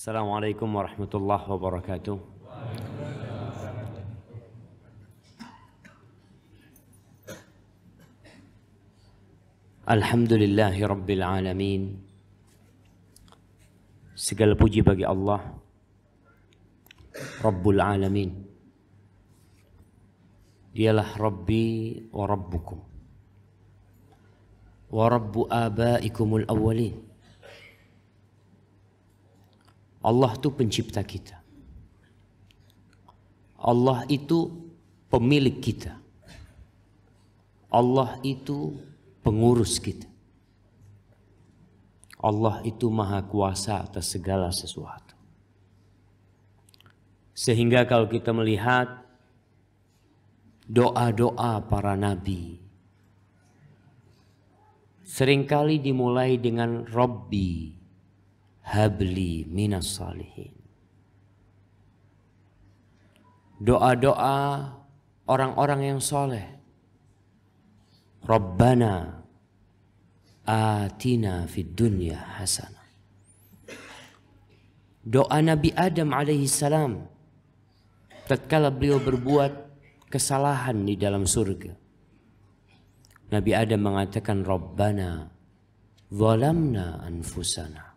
Assalamualaikum warahmatullahi wabarakatuh. Alhamdulillahi rabbil alamin. Segala puji bagi Allah Rabbul alamin. Dialah Rabbi wa Rabbukum wa Rabbu abaikumul awwalin. Allah itu pencipta kita. Allah itu pemilik kita. Allah itu pengurus kita. Allah itu maha kuasa atas segala sesuatu. Sehingga kalau kita melihat doa-doa para nabi, seringkali dimulai dengan Rabbi habli minas salihin. Doa-doa orang-orang yang soleh. Rabbana atina fid dunya hasanah. Doa Nabi Adam alaihi salam tatkala beliau berbuat kesalahan di dalam surga. Nabi Adam mengatakan Rabbana zalamna anfusana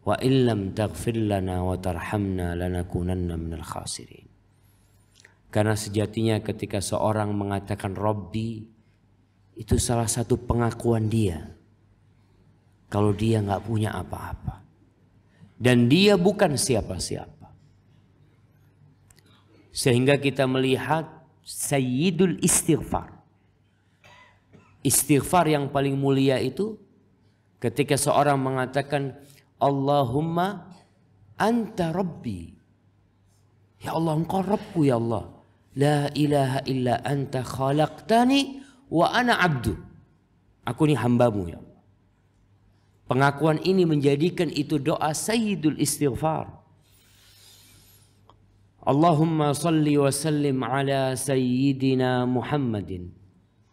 wa illam taghfir lana wa tarhamna lanakunanna minal khasirin. Karena sejatinya ketika seorang mengatakan Rabbi, itu salah satu pengakuan dia kalau dia nggak punya apa-apa dan dia bukan siapa-siapa. Sehingga kita melihat sayyidul istighfar. Istighfar yang paling mulia itu ketika seorang mengatakan Allahumma anta rabbi. Ya Allah, engkau Rabbku ya Allah. La ilaha illa anta khalaqtani wa ana abdu. Aku ini hambamu ya Allah. Pengakuan ini menjadikan itu doa sayyidul istighfar. Allahumma salli wa sallim ala sayyidina Muhammadin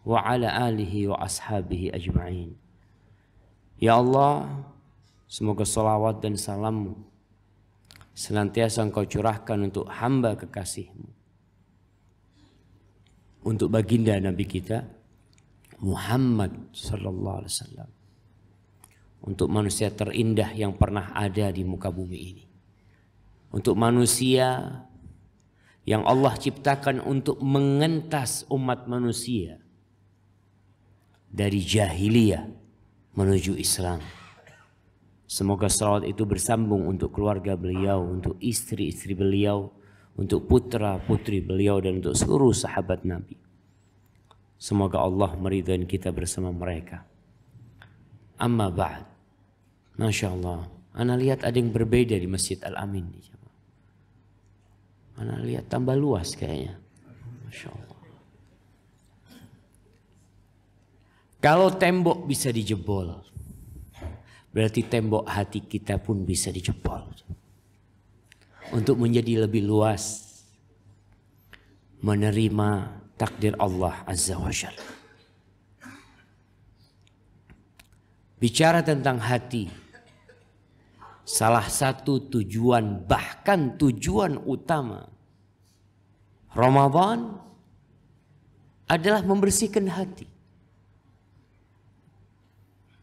wa ala alihi wa ashabihi ajma'in. Ya Allah, semoga salawat dan salammu senantiasa engkau curahkan untuk hamba kekasihmu, untuk baginda Nabi kita Muhammad sallallahu alaihi wasallam, untuk manusia terindah yang pernah ada di muka bumi ini, untuk manusia yang Allah ciptakan untuk mengentas umat manusia dari jahiliyah menuju Islam. Semoga salawat itu bersambung untuk keluarga beliau, untuk istri-istri beliau, untuk putra-putri beliau dan untuk seluruh sahabat Nabi. Semoga Allah meridhai kita bersama mereka. Amma ba'd. Masya Allah. Ana lihat ada yang berbeda di Masjid Al-Amin. Ana lihat tambah luas kayaknya. Masya Allah. Kalau tembok bisa dijebol, berarti tembok hati kita pun bisa dijebol. Untuk menjadi lebih luas, menerima takdir Allah Azza wa Jalla. Bicara tentang hati, salah satu tujuan, bahkan tujuan utama Ramadan adalah membersihkan hati.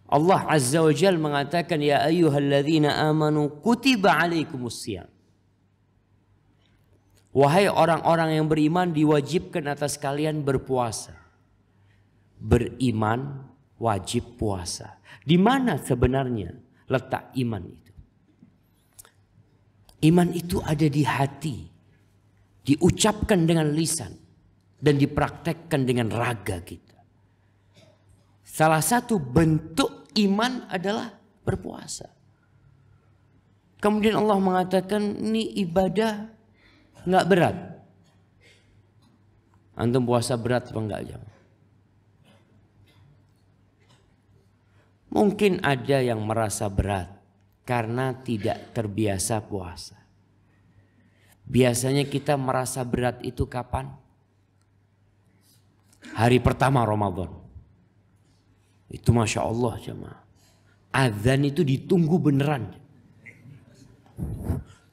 Allah Azza wa Jalla mengatakan, ya ayyuhalladzina amanu kutiba alaikumusiyam. Wahai orang-orang yang beriman, diwajibkan atas kalian berpuasa. Beriman wajib puasa. Di mana sebenarnya letak iman itu? Iman itu ada di hati. Diucapkan dengan lisan dan dipraktekkan dengan raga kita. Salah satu bentuk iman adalah berpuasa. Kemudian Allah mengatakan ini ibadah nggak berat. Antum puasa berat apa enggak jam? Mungkin ada yang merasa berat karena tidak terbiasa puasa. Biasanya kita merasa berat itu kapan? Hari pertama Ramadan. Itu Masya Allah jemaah. Azan itu ditunggu beneran.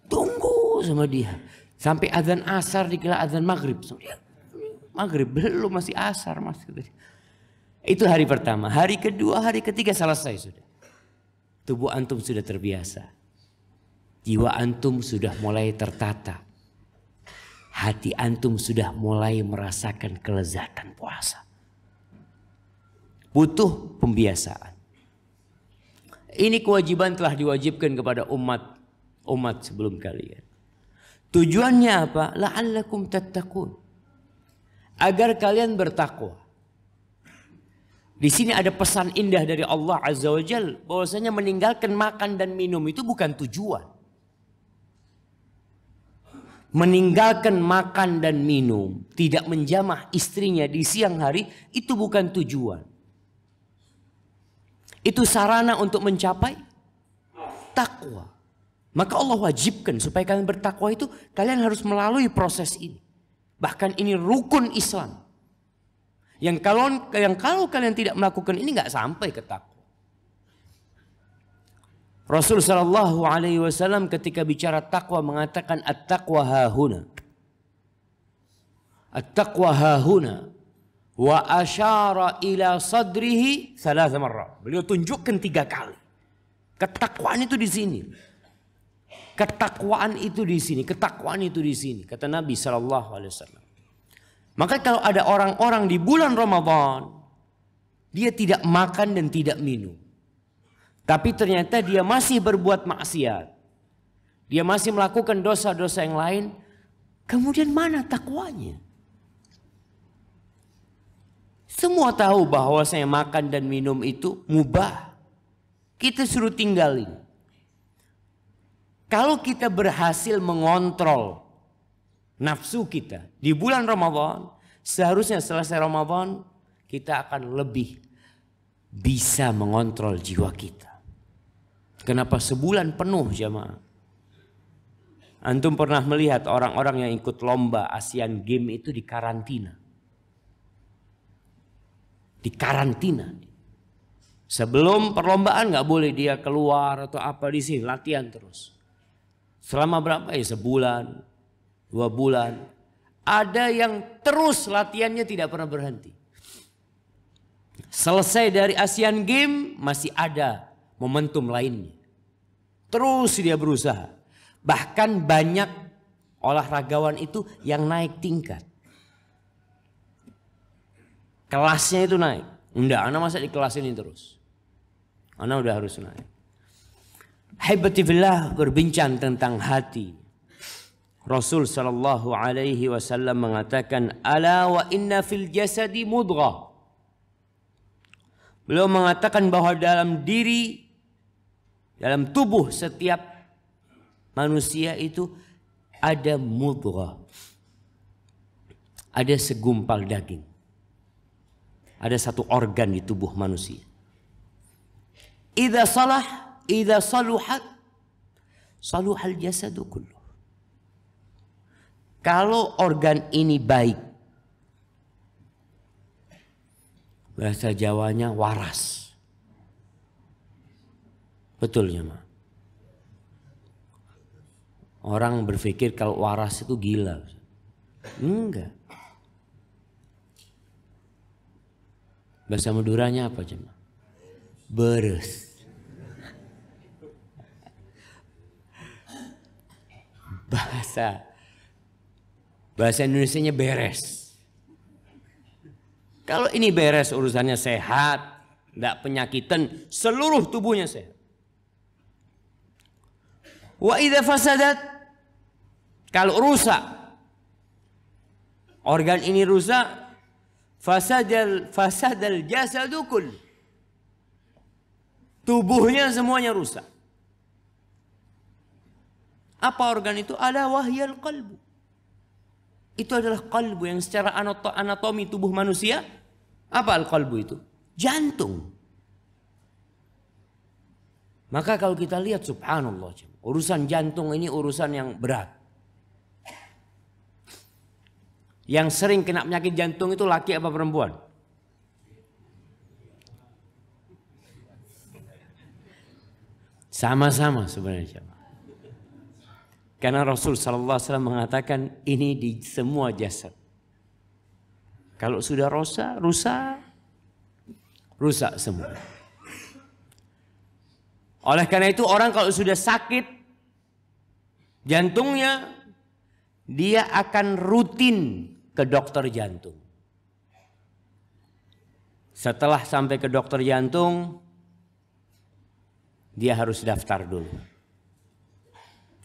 Tunggu sama dia. Sampai azan asar dikira azan maghrib. Maghrib belum, masih asar mas. Itu hari pertama. Hari kedua, hari ketiga selesai sudah. Tubuh antum sudah terbiasa. Jiwa antum sudah mulai tertata. Hati antum sudah mulai merasakan kelezatan puasa. Butuh pembiasaan. Ini kewajiban telah diwajibkan kepada umat sebelum kalian. Tujuannya apa? La'allakum tattaqun. Agar kalian bertakwa. Di sini ada pesan indah dari Allah Azza wa Jalla bahwasanya meninggalkan makan dan minum itu bukan tujuan. Meninggalkan makan dan minum, tidak menjamah istrinya di siang hari, itu bukan tujuan. Itu sarana untuk mencapai takwa. Maka Allah wajibkan supaya kalian bertakwa itu, kalian harus melalui proses ini. Bahkan ini rukun Islam. Yang kalau kalian tidak melakukan ini nggak sampai ke takwa. Rasul sallallahu alaihi wasallam ketika bicara takwa mengatakan at-taqwa hahuna. At-taqwa hahuna wa asyara ila sadrihi 3 marrat. Beliau tunjukkan 3 kali. Ketakwaan itu di sini. Ketakwaan itu di sini, ketakwaan itu di sini, kata Nabi sallallahu alaihi wasallam. Maka kalau ada orang-orang di bulan Ramadan, dia tidak makan dan tidak minum. Tapi ternyata dia masih berbuat maksiat. Dia masih melakukan dosa-dosa yang lain. Kemudian mana takwanya? Semua tahu bahwa saya makan dan minum itu mubah. Kita suruh tinggalin. Kalau kita berhasil mengontrol nafsu kita di bulan Ramadan, seharusnya selesai Ramadan kita akan lebih bisa mengontrol jiwa kita. Kenapa sebulan penuh jamaah? Antum pernah melihat orang-orang yang ikut lomba Asian Games itu di karantina. Di karantina. Sebelum perlombaan nggak boleh dia keluar atau apa, di sini latihan terus. Selama berapa ya? Sebulan, 2 bulan. Ada yang terus latihannya tidak pernah berhenti. Selesai dari Asian Games masih ada momentum lainnya. Terus dia berusaha. Bahkan banyak olahragawan itu yang naik tingkat. Kelasnya itu naik. Enggak, anak masa di kelas ini terus. Anak udah harus naik. Haibatifillah berbincang tentang hati. Rasul sallallahu alaihi wasallam mengatakan, ala wa inna fil jasadi mudghah. Beliau mengatakan bahwa dalam diri, dalam tubuh setiap manusia itu ada mudghah. Ada segumpal daging. Ada satu organ di tubuh manusia. Idza saluhat saluhal jasadu kullu. Kalau organ ini baik, bahasa Jawanya waras. Betul ya, Ma? Orang berpikir kalau waras itu gila. Enggak. Bahasa Maduranya apa, Jemaah? Beres. Bahasa Indonesianya beres. Kalau ini beres, urusannya sehat, tidak penyakitan, seluruh tubuhnya sehat. Wa idza fasadat, kalau rusak, organ ini rusak, fasadal jasadu kull. Tubuhnya semuanya rusak. Apa organ itu? Ala wahyal qalbu. Itu adalah kalbu yang secara anatomi tubuh manusia. Apa al-qalbu itu? Jantung. Maka kalau kita lihat subhanallah, urusan jantung ini urusan yang berat. Yang sering kena penyakit jantung itu laki apa perempuan? Sama-sama sebenarnya. Karena Rasul sallallahu alaihi wasallam mengatakan ini di semua jasad. Kalau sudah rusak semua. Oleh karena itu orang kalau sudah sakit jantungnya, dia akan rutin ke dokter jantung. Setelah sampai ke dokter jantung, dia harus daftar dulu.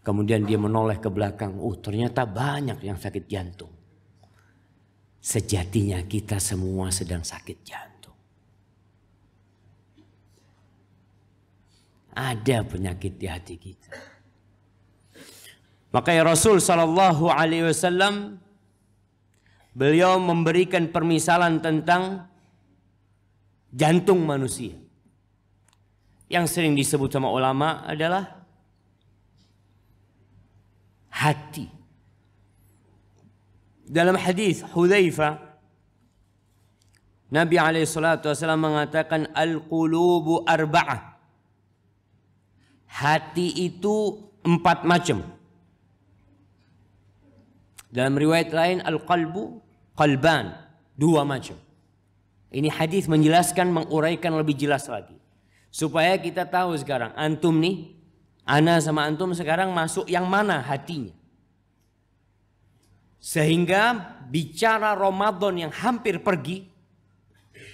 Kemudian dia menoleh ke belakang. Ternyata banyak yang sakit jantung. Sejatinya kita semua sedang sakit jantung. Ada penyakit di hati kita. Makanya Rasul sallallahu alaihi wasallam beliau memberikan permisalan tentang jantung manusia. Yang sering disebut sama ulama adalah hati. Dalam hadis Hudzaifah, Nabi alaihi salatu wasallam mengatakan al-qulubu arba'ah. Hati itu 4 macam. Dalam riwayat lain al-qalbu qalban, 2 macam. Ini hadis menjelaskan, menguraikan lebih jelas lagi. Supaya kita tahu sekarang, antum nih, ana sama antum sekarang masuk yang mana hatinya. Sehingga bicara Ramadan yang hampir pergi,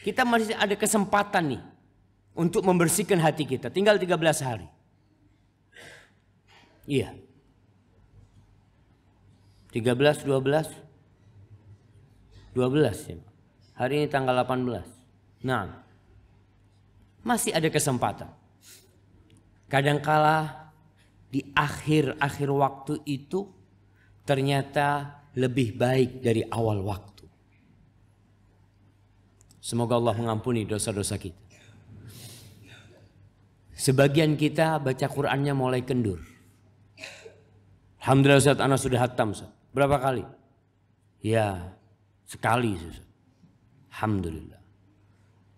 kita masih ada kesempatan nih untuk membersihkan hati kita. Tinggal 13 hari. Iya. 13, 12 ya. Hari ini tanggal 18. Nah, masih ada kesempatan. Kadangkala di akhir-akhir waktu itu ternyata lebih baik dari awal waktu. Semoga Allah mengampuni dosa-dosa kita. Sebagian kita baca Qur'annya mulai kendur. Alhamdulillah Ustaz, anak sudah hatam Ustaz. Berapa kali? Ya, sekali Ustaz. Alhamdulillah.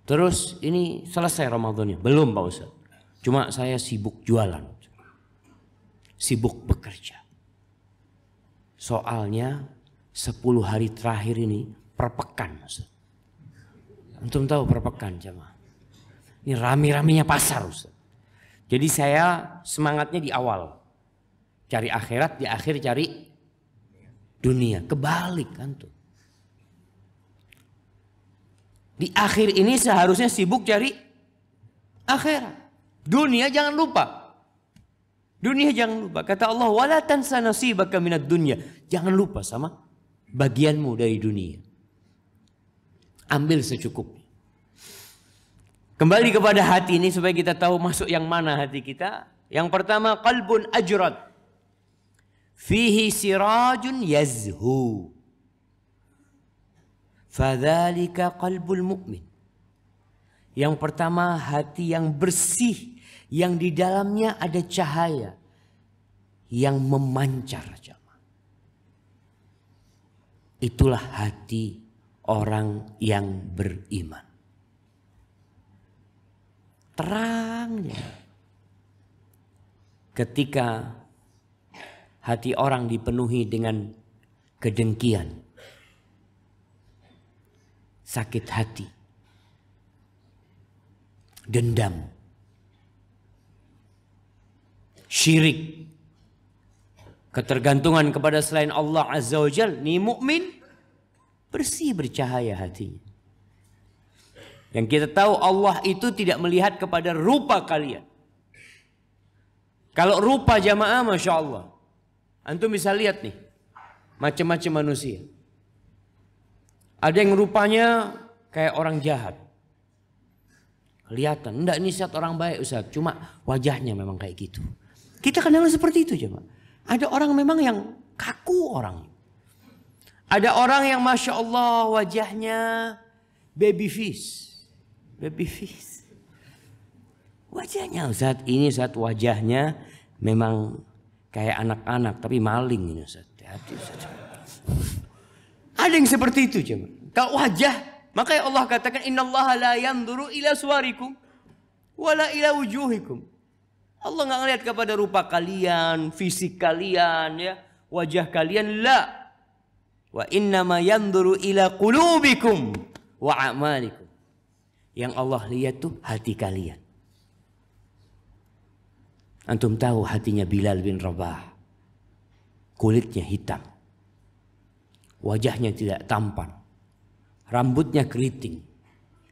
Terus ini selesai Ramadannya? Belum Pak Ustaz. Cuma saya sibuk jualan. Sibuk bekerja. Soalnya 10 hari terakhir ini perpekan Ustaz. Antum tahu perpekan jemaah. Ini rame-ramenya pasar Ustaz. Jadi saya semangatnya di awal. Cari akhirat, di akhir cari dunia. Kebalik kan tuh. Di akhir ini seharusnya sibuk cari akhirat. Dunia jangan lupa. Dunia jangan lupa. Kata Allah, wala tansa nasibaka minad dunya. Jangan lupa sama bagianmu dari dunia. Ambil secukupnya. Kembali kepada hati ini supaya kita tahu masuk yang mana hati kita. Yang pertama, qalbun ajrad. Fihi sirajun yazhu. Fadzalika qalbul mu'min. Yang pertama, hati yang bersih, yang di dalamnya ada cahaya yang memancar. Itulah hati orang yang beriman. Terangnya. Ketika hati orang dipenuhi dengan kedengkian, sakit hati, dendam, syirik, ketergantungan kepada selain Allah Azza wa Jalla, ni mukmin bersih bercahaya hatinya. Yang kita tahu Allah itu tidak melihat kepada rupa kalian. Kalau rupa jamaah Masya Allah, antum bisa lihat nih macam-macam manusia. Ada yang rupanya kayak orang jahat. Kelihatan, enggak ini Ustaz orang baik Ustaz, cuma wajahnya memang kayak gitu. Kita kadang seperti itu jemaah. Ada orang memang yang kaku orang. Ada orang yang Masya Allah wajahnya baby face. Baby face. Wajahnya Ustaz, ini Ustaz wajahnya memang kayak anak-anak tapi maling ini Ustaz. Hati Ustaz. Ada yang seperti itu jemaah. Kalau wajah, makanya Allah katakan innallaha la yanzuru ila suwarikum wala ila wujuhikum. Allah nggak ngelihat kepada rupa kalian, fisik kalian, ya, wajah kalian, la. Wa innama yanzuru ila qulubikum wa a'malikum. Yang Allah lihat tuh hati kalian. Antum tahu hatinya Bilal bin Rabah. Kulitnya hitam. Wajahnya tidak tampan. Rambutnya keriting.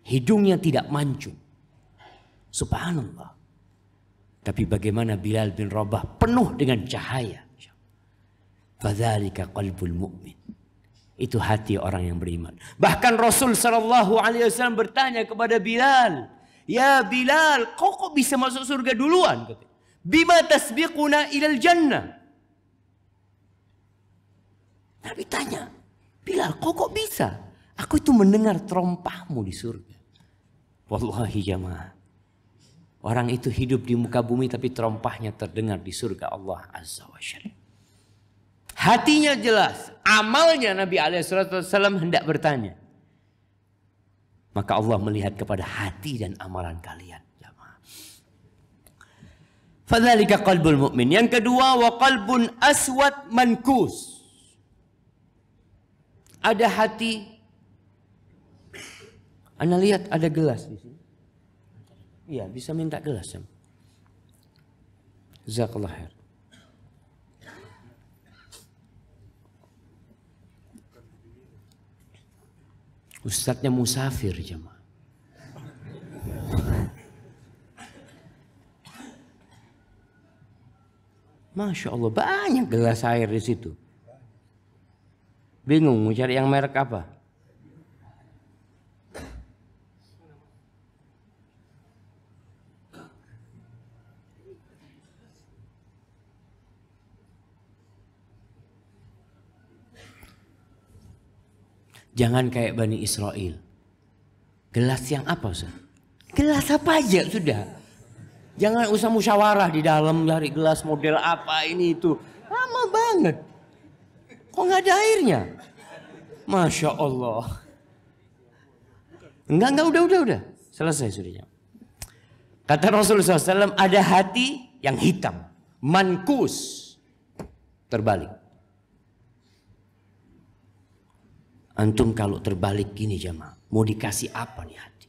Hidungnya tidak mancung. Subhanallah. Tapi bagaimana Bilal bin Rabah penuh dengan cahaya. Fadzalika qalbul mu'min. Itu hati orang yang beriman. Bahkan Rasul SAW bertanya kepada Bilal. Ya Bilal, kok bisa masuk surga duluan? Bima tasbiquna ilal jannah. Nabi tanya, Bilal, kok bisa? Aku itu mendengar terompahmu di surga. Wallahi jamaah. Orang itu hidup di muka bumi tapi terompahnya terdengar di surga Allah Azza wa Jalla. Hatinya jelas, amalnya Nabi SAW hendak bertanya. Maka Allah melihat kepada hati dan amalan kalian. Fadzalika qalbul mu'min. Yang kedua, wa qalbun aswad mankus. Ada hati. Anda lihat ada gelas di sini. Iya, bisa minta gelas. Jazakallah khair. Ustadznya musafir jemaah. Masya Allah, banyak gelas air di situ. Bingung mau cari yang merek apa? Jangan kayak Bani Israel. Gelas yang apa, Ustaz? Gelas apa aja sudah. Jangan usah musyawarah di dalam cari gelas model apa ini itu. Lama banget. Kok nggak ada airnya? Masya Allah. Enggak, udah. Selesai sudahnya. Kata Rasulullah SAW, ada hati yang hitam. Mankus. Terbalik. Antum kalau terbalik gini jamaah. Mau dikasih apa nih hati?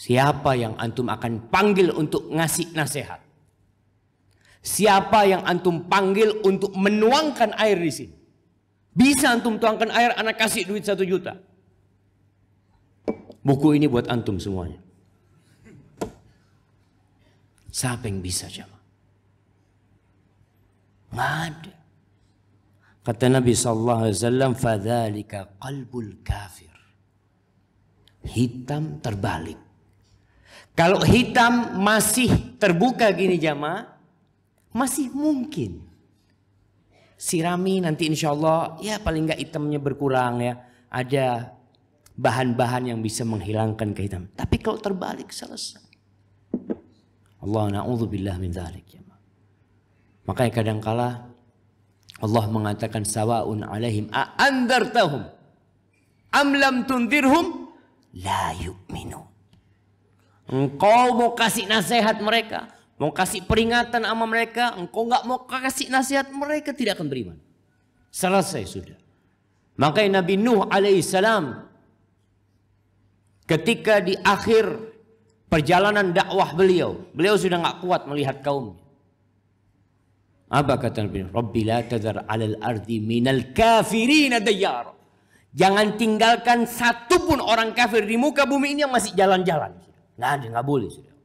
Siapa yang antum akan panggil untuk ngasih nasihat? Siapa yang antum panggil untuk menuangkan air di sini? Bisa antum tuangkan air, anak kasih duit 1 juta. Buku ini buat antum semuanya. Siapa yang bisa jamaah? Nggak ada. Kata Nabi SAW, fadzalika qalbul kafir. Hitam terbalik. Kalau hitam masih terbuka gini jamaah, masih mungkin. Sirami nanti insya Allah, ya paling nggak hitamnya berkurang ya. Ada bahan-bahan yang bisa menghilangkan kehitam. Tapi kalau terbalik selesai. Allah na'udzubillah min dzalik jamaah. Makanya kadangkala Allah mengatakan sawaun alaihim a'andartahum am lam tundirhum la yu'minu. Engkau mau kasih nasihat mereka, mau kasih peringatan sama mereka, engkau nggak mau kasih nasihat mereka tidak akan beriman. Selesai sudah. Makanya Nabi Nuh alaihissalam ketika di akhir perjalanan dakwah beliau sudah nggak kuat melihat kaumnya. Apa kata Nabi? Rabbi la tadhar 'alal ardi minal kafirin dayyar. Jangan tinggalkan satu pun orang kafir di muka bumi ini yang masih jalan-jalan. Nggak ada, nggak boleh sudah.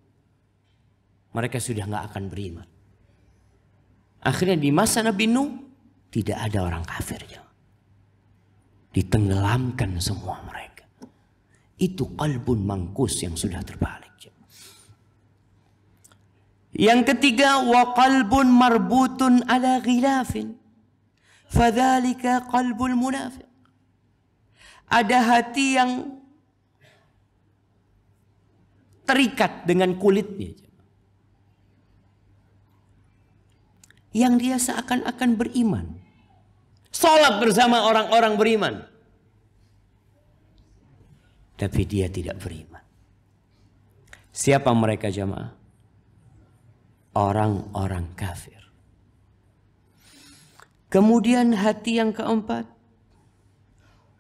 Mereka sudah nggak akan beriman. Akhirnya di masa Nabi Nuh tidak ada orang kafir ya. Ditenggelamkan semua mereka. Itu qalbun mangkus yang sudah terbalik. Yang ketiga, wa qalbun marbutun ala ghilafin. Fadzalika qalbul munafiq. Ada hati yang terikat dengan kulitnya. Yang dia seakan-akan beriman. Salat bersama orang-orang beriman. Tapi dia tidak beriman. Siapa mereka jamaah? orang-orang kafir. Kemudian hati yang keempat,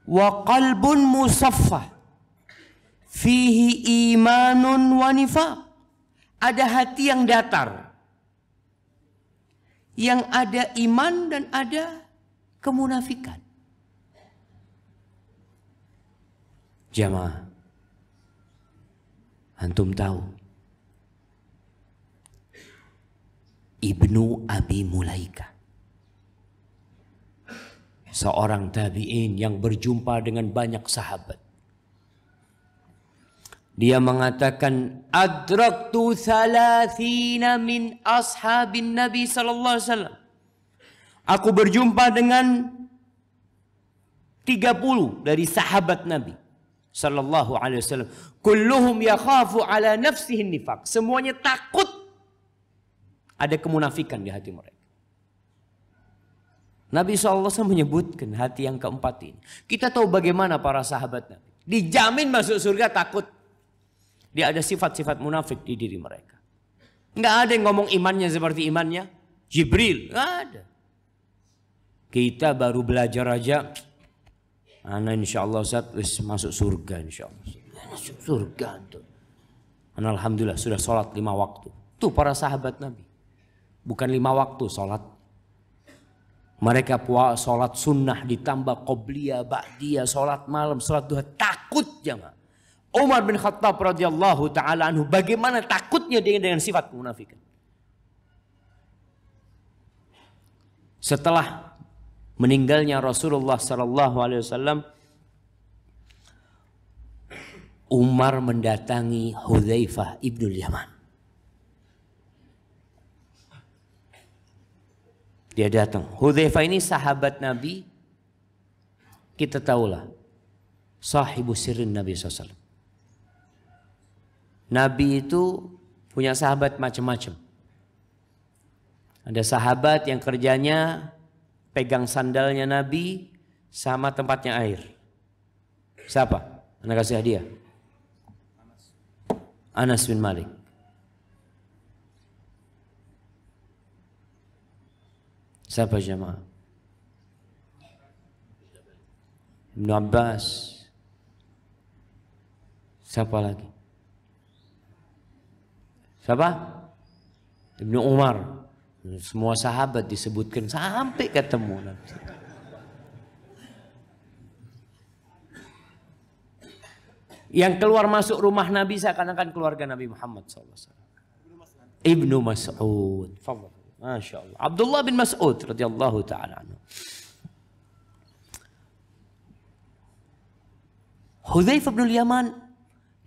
wa qalbun musaffah fihi imanun wa nifaq. Ada hati yang datar, yang ada iman dan ada kemunafikan. Jamaah, antum tahu Ibnu Abi Mulaika, seorang tabi'in yang berjumpa dengan banyak sahabat. Dia mengatakan, adraktu thalathina min ashabin Nabi sallallahu alaihi wasallam. Aku berjumpa dengan 30 dari sahabat Nabi sallallahu alaihi wasallam. Kulluhum yakhafu ala nafsihi nifaq. Semuanya takut ada kemunafikan di hati mereka. Nabi SAW menyebutkan hati yang keempat ini. Kita tahu bagaimana para sahabat Nabi. Dijamin masuk surga, takut. Dia ada sifat-sifat munafik di diri mereka. Nggak ada yang ngomong imannya seperti imannya Jibril. Nggak ada. Kita baru belajar aja. Ana insya Allah Ustaz masuk surga insya Allah. Masuk surga tuh. Alhamdulillah sudah sholat 5 waktu. Tuh para sahabat Nabi. Bukan 5 waktu sholat. Mereka sholat sunnah ditambah qobliyah, ba'diyah, sholat malam, sholat duha. Takut jamaah. Umar bin Khattab radhiyallahu ta'ala anhu. Bagaimana takutnya dia dengan sifat munafikan. Setelah meninggalnya Rasulullah sallallahu alaihi wasallam, Umar mendatangi Hudzaifah ibnul Yaman. Dia datang. Hudzaifah ini sahabat Nabi. Kita tahulah. Sahibu sirrin Nabi SAW. Nabi itu punya sahabat macam-macam. Ada sahabat yang kerjanya pegang sandalnya Nabi sama tempatnya air. Siapa? Anda kasih hadiah. Anas bin Malik. Siapa jemaah? Ibnu Abbas. Siapa lagi? Siapa? Ibnu Umar. Semua sahabat disebutkan sampai ketemu nanti. Yang keluar masuk rumah Nabi seakan-akan keluarga Nabi Muhammad SAW. Ibnu Mas'ud. Masya Allah. Abdullah bin Mas'ud radhiyallahu ta'ala anhu. Hudzaifah bin Yaman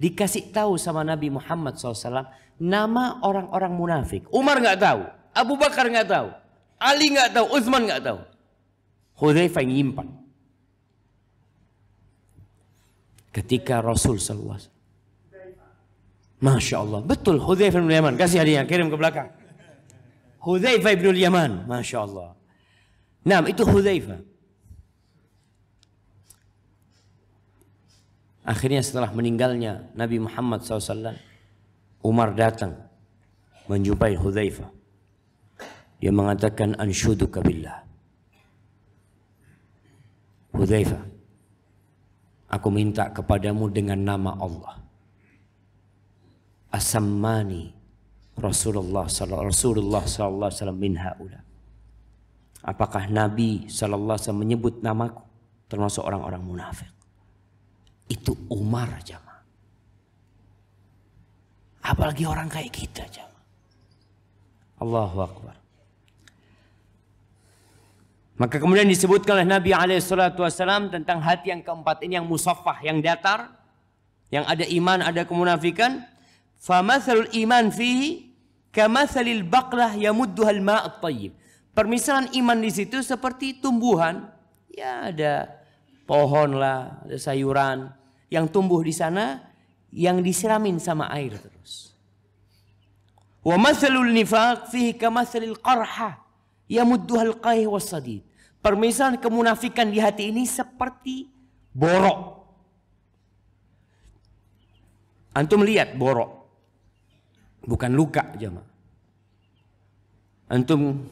dikasih tahu sama Nabi Muhammad SAW nama orang-orang munafik. Umar nggak tahu, Abu Bakar nggak tahu, Ali nggak tahu, Utsman nggak tahu. Hudzaifah yang nyimpan. Ketika Rasul SAW, Masya Allah, betul Hudzaifah bin Yaman. Kasih hadiah, kirim ke belakang. Hudzaifah bin Yaman, Masya Allah. Nah, itu Hudzaifah. Akhirnya setelah meninggalnya Nabi Muhammad SAW, Umar datang menjumpai Hudzaifah. Dia mengatakan, anshuduka billah. Hudzaifah, aku minta kepadamu dengan nama Allah. Asammani Rasulullah sallallahu alaihi wasallam min haula. Apakah Nabi sallallahu alaihi wasallam menyebut namaku termasuk orang-orang munafik? Itu Umar jamaah. Apalagi orang kayak kita jamaah. Allahu Akbar. Maka kemudian disebutkan oleh Nabi SAW tentang hati yang keempat ini yang musaffah, yang datar, yang ada iman, ada kemunafikan. Famathalul iman fihi kamathalil baqlah yamudduhal ma'at tayyib. Permisalan iman di situ seperti tumbuhan. Ya ada pohon lah, ada sayuran yang tumbuh di sana yang disiramin sama air terus. Wa mathalul nifaq fihi kamathalil qarha yamudduhal qayh wasadid. Permisalan kemunafikan di hati ini seperti borok. Antum lihat borok. Bukan luka jemaah. Antum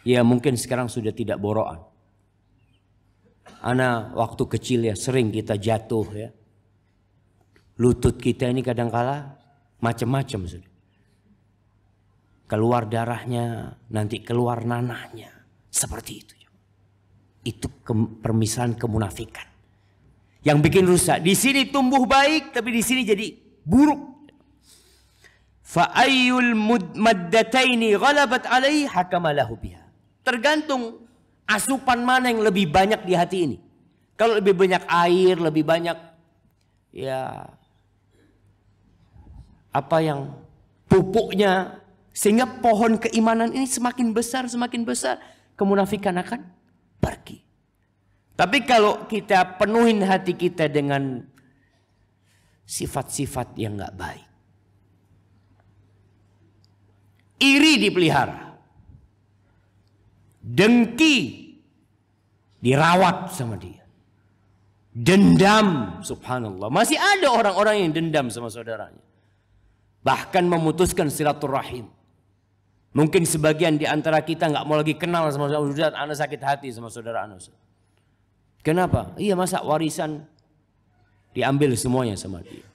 ya mungkin sekarang sudah tidak boroan. Ana waktu kecil ya sering kita jatuh ya. Lutut kita ini kadangkala macam-macam sudah. Keluar darahnya, nanti keluar nanahnya. Seperti itu. Itu permisalan kemunafikan. Yang bikin rusak. Di sini tumbuh baik, tapi di sini jadi buruk. Fa ayyul maddataini ghalabat alaihi hakama lahu biha. Tergantung asupan mana yang lebih banyak di hati ini. Kalau lebih banyak air, lebih banyak ya apa yang pupuknya, sehingga pohon keimanan ini semakin besar, kemunafikan akan pergi. Tapi kalau kita penuhin hati kita dengan sifat-sifat yang nggak baik, iri dipelihara, dengki dirawat sama dia, dendam, subhanallah, masih ada orang-orang yang dendam sama saudaranya, bahkan memutuskan silaturahim. Mungkin sebagian di antara kita nggak mau lagi kenal sama saudara, anak sakit hati sama saudara anak. Kenapa? Iya, masa warisan diambil semuanya sama dia.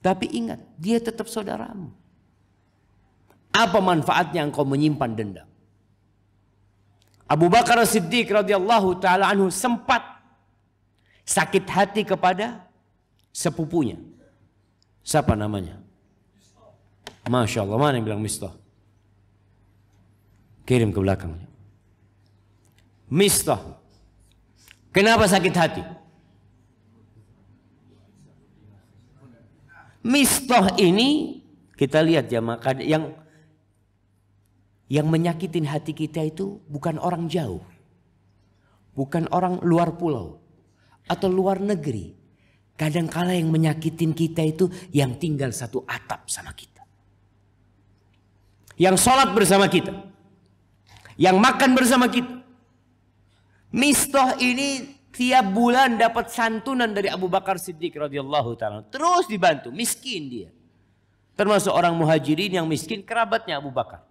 Tapi ingat, dia tetap saudaramu. Apa manfaatnya engkau menyimpan dendam? Abu Bakar As-Siddiq radhiyallahu taala anhu sempat sakit hati kepada sepupunya. Siapa namanya? Masya Allah, mana yang bilang Mistah? Kirim ke belakangnya. Mistah. Kenapa sakit hati? Mistah ini kita lihat jamaah, yang menyakitin hati kita itu bukan orang jauh. Bukan orang luar pulau atau luar negeri. Kadangkala yang menyakitin kita itu yang tinggal satu atap sama kita. Yang sholat bersama kita. Yang makan bersama kita. Mistah ini tiap bulan dapat santunan dari Abu Bakar Siddiq radhiyallahu taala. Terus dibantu, miskin dia. Termasuk orang muhajirin yang miskin, kerabatnya Abu Bakar.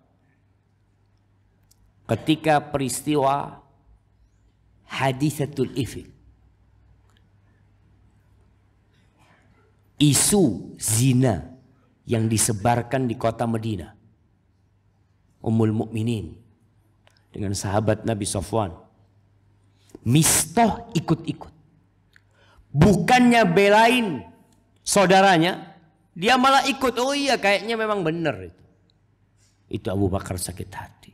Ketika peristiwa Hadisatul Ifk, isu zina yang disebarkan di kota Madinah, Ummul Mukminin dengan sahabat Nabi Safwan, Mistah ikut-ikut. Bukannya belain saudaranya, dia malah ikut. Oh iya, kayaknya memang benar itu. Itu Abu Bakar sakit hati.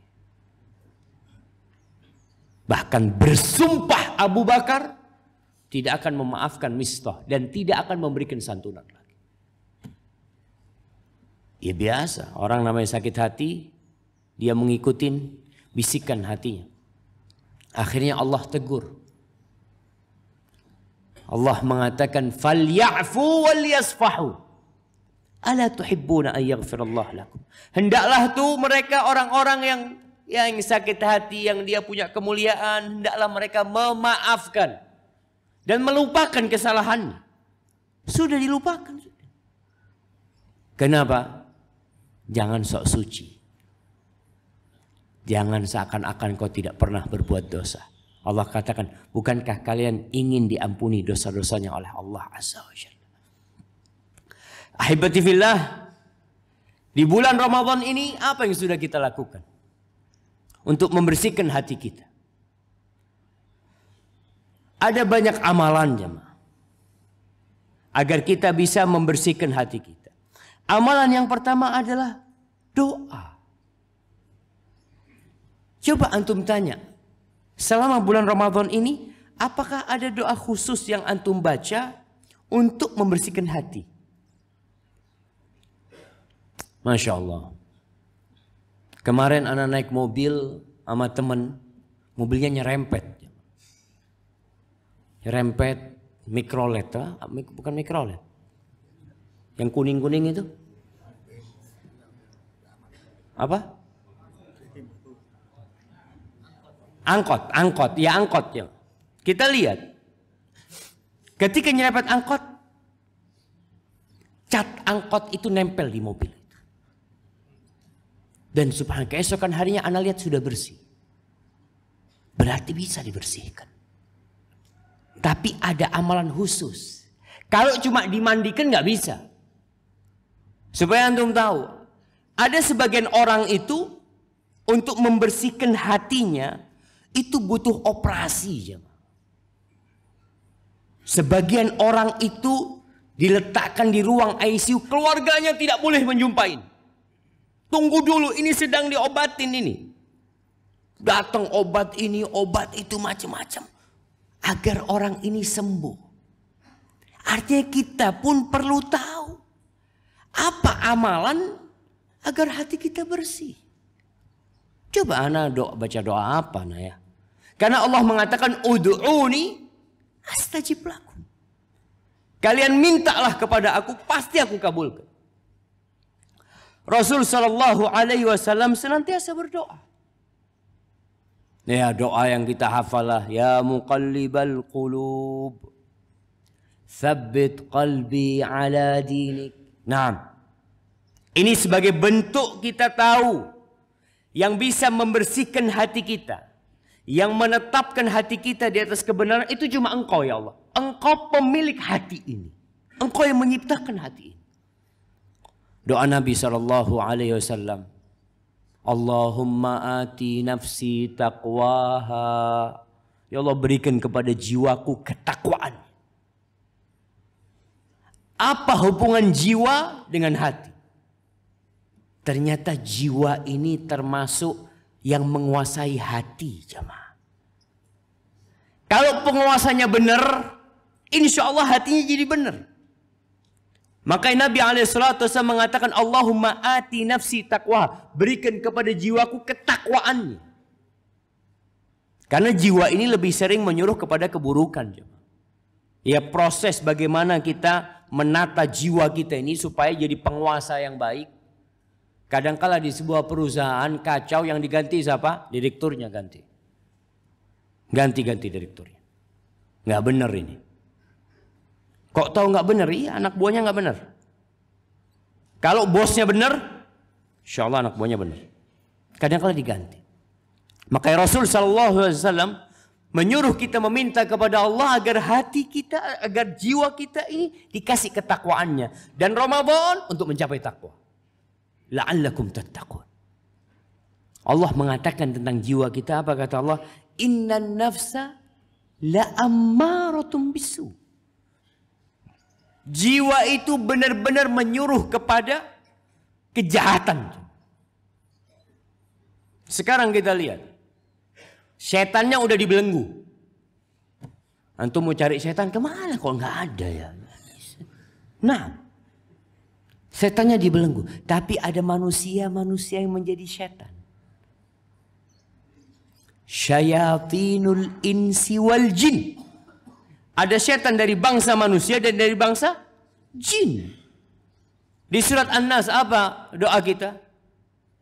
Bahkan bersumpah Abu Bakar tidak akan memaafkan Mistah dan tidak akan memberikan santunan lagi. Ya biasa, orang namanya sakit hati, dia mengikutin bisikan hatinya. Akhirnya Allah tegur. Allah mengatakan falyafu walyasfahu. Ala tuhibbuna an yaghfirallahu lakum. Hendaklah tuh mereka orang-orang yang sakit hati, yang dia punya kemuliaan, hendaklah mereka memaafkan dan melupakan kesalahannya. Sudah dilupakan. Kenapa? Jangan sok suci. Jangan seakan-akan kau tidak pernah berbuat dosa. Allah katakan, bukankah kalian ingin diampuni dosa-dosanya oleh Allah Azza wa Jalla? Ahibati fillah, di bulan Ramadan ini apa yang sudah kita lakukan untuk membersihkan hati kita? Ada banyak amalan jemaah agar kita bisa membersihkan hati kita. Amalan yang pertama adalah doa. Coba antum tanya, selama bulan Ramadan ini, apakah ada doa khusus yang antum baca untuk membersihkan hati? Masya Allah. Kemarin anak naik mobil sama temen, mobilnya nyerempet. Nyerempet mikrolet, bukan mikrolet. Yang kuning-kuning itu. Apa? Angkot ya. Kita lihat. Ketika nyerempet angkot, cat angkot itu nempel di mobil. Dan subhanallah keesokan harinya ana lihat sudah bersih. Berarti bisa dibersihkan. Tapi ada amalan khusus. Kalau cuma dimandikan nggak bisa. Supaya antum tahu, ada sebagian orang itu untuk membersihkan hatinya itu butuh operasi. Sebagian orang itu diletakkan di ruang ICU, keluarganya tidak boleh menjumpai. Tunggu dulu, ini sedang diobatin ini. Datang obat ini, obat itu macam-macam. Agar orang ini sembuh. Artinya kita pun perlu tahu. Apa amalan agar hati kita bersih. Coba ana baca doa apa nah ya. Karena Allah mengatakan ud'uni astajib lakum. Kalian mintalah kepada aku, pasti aku kabulkan. Rasul sallallahu alaihi wasallam senantiasa berdoa. Ya, doa yang kita hafalah, ya muqallibal qulub, tsabbit qalbi ala dinik. Nah, ini sebagai bentuk kita tahu yang bisa membersihkan hati kita, yang menetapkan hati kita di atas kebenaran itu cuma Engkau ya Allah. Engkau pemilik hati ini. Engkau yang menciptakan hati ini. Doa Nabi sallallahu alaihi wasallam, Allahumma ati nafsi taqwaha. Ya Allah, berikan kepada jiwaku ketakwaan. Apa hubungan jiwa dengan hati? Ternyata jiwa ini termasuk yang menguasai hati, jemaah. Kalau penguasanya benar, insya Allah hatinya jadi benar. Makanya Nabi SAW mengatakan, Allahumma ati nafsi taqwa. Berikan kepada jiwaku ketakwaannya. Karena jiwa ini lebih sering menyuruh kepada keburukan. Ya, proses bagaimana kita menata jiwa kita ini supaya jadi penguasa yang baik. Kadangkala di sebuah perusahaan kacau, yang diganti siapa? Direkturnya ganti. Ganti direkturnya. Nggak benar ini. Kok tahu nggak benar? Iya, anak buahnya nggak benar. Kalau bosnya benar, insya Allah anak buahnya benar. Kadang-kala diganti. Makanya Rasul SAW menyuruh kita meminta kepada Allah agar hati kita, agar jiwa kita ini dikasih ketakwaannya. Dan Ramadan untuk mencapai takwa. La'allakum tattaqun. Allah mengatakan tentang jiwa kita, apa kata Allah? Innan nafsa la'ammaratum bisu. Jiwa itu benar-benar menyuruh kepada kejahatan. Sekarang kita lihat. Setannya udah dibelenggu. Antum mau cari setan kemana? Kok nggak ada ya? Nah, setannya dibelenggu. Tapi ada manusia-manusia yang menjadi setan. Syayatinul insi wal jin. Ada setan dari bangsa manusia dan dari bangsa jin. Di surat An-Nas apa doa kita?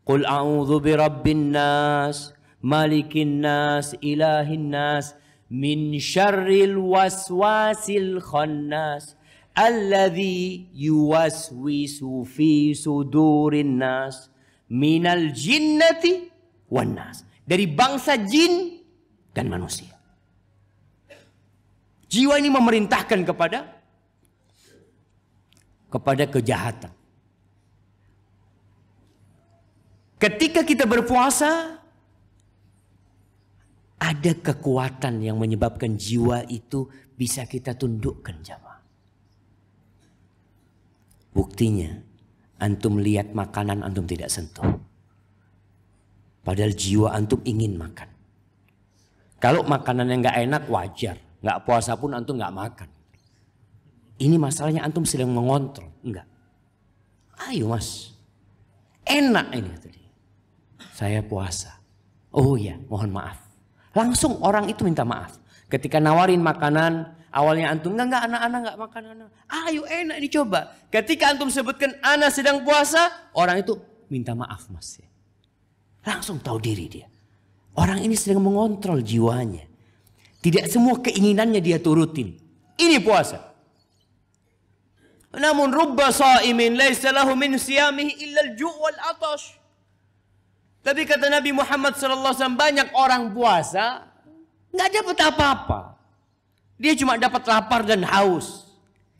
Qul a'udzu birabbin nas, malikin nas, ilahin nas, min syarril waswasil khannas, alladzi yuwaswisu fi sudurin nas, minal jinnati wan nas. Dari bangsa jin dan manusia. Jiwa ini memerintahkan kepada kejahatan. Ketika kita berpuasa, ada kekuatan yang menyebabkan jiwa itu bisa kita tundukkan, jamaah. Buktinya, antum lihat makanan antum tidak sentuh. Padahal jiwa antum ingin makan. Kalau makanan yang nggak enak wajar. Nggak puasa pun antum nggak makan. Ini masalahnya antum sedang mengontrol. Enggak. Ayo mas. Enak ini tadi. Saya puasa. Oh ya, mohon maaf. Langsung orang itu minta maaf. Ketika nawarin makanan, awalnya antum enggak anak-anak nggak makan. Ayo enak dicoba. Ketika antum sebutkan anak sedang puasa, orang itu minta maaf mas. Langsung tahu diri dia. Orang ini sedang mengontrol jiwanya. Tidak semua keinginannya dia turutin. Ini puasa. Namun rubba sa'imin laisa lahu min siyamihi illa al-ju' wal 'atash. Tapi kata Nabi Muhammad SAW, banyak orang puasa nggak dapat apa-apa. Dia cuma dapat lapar dan haus.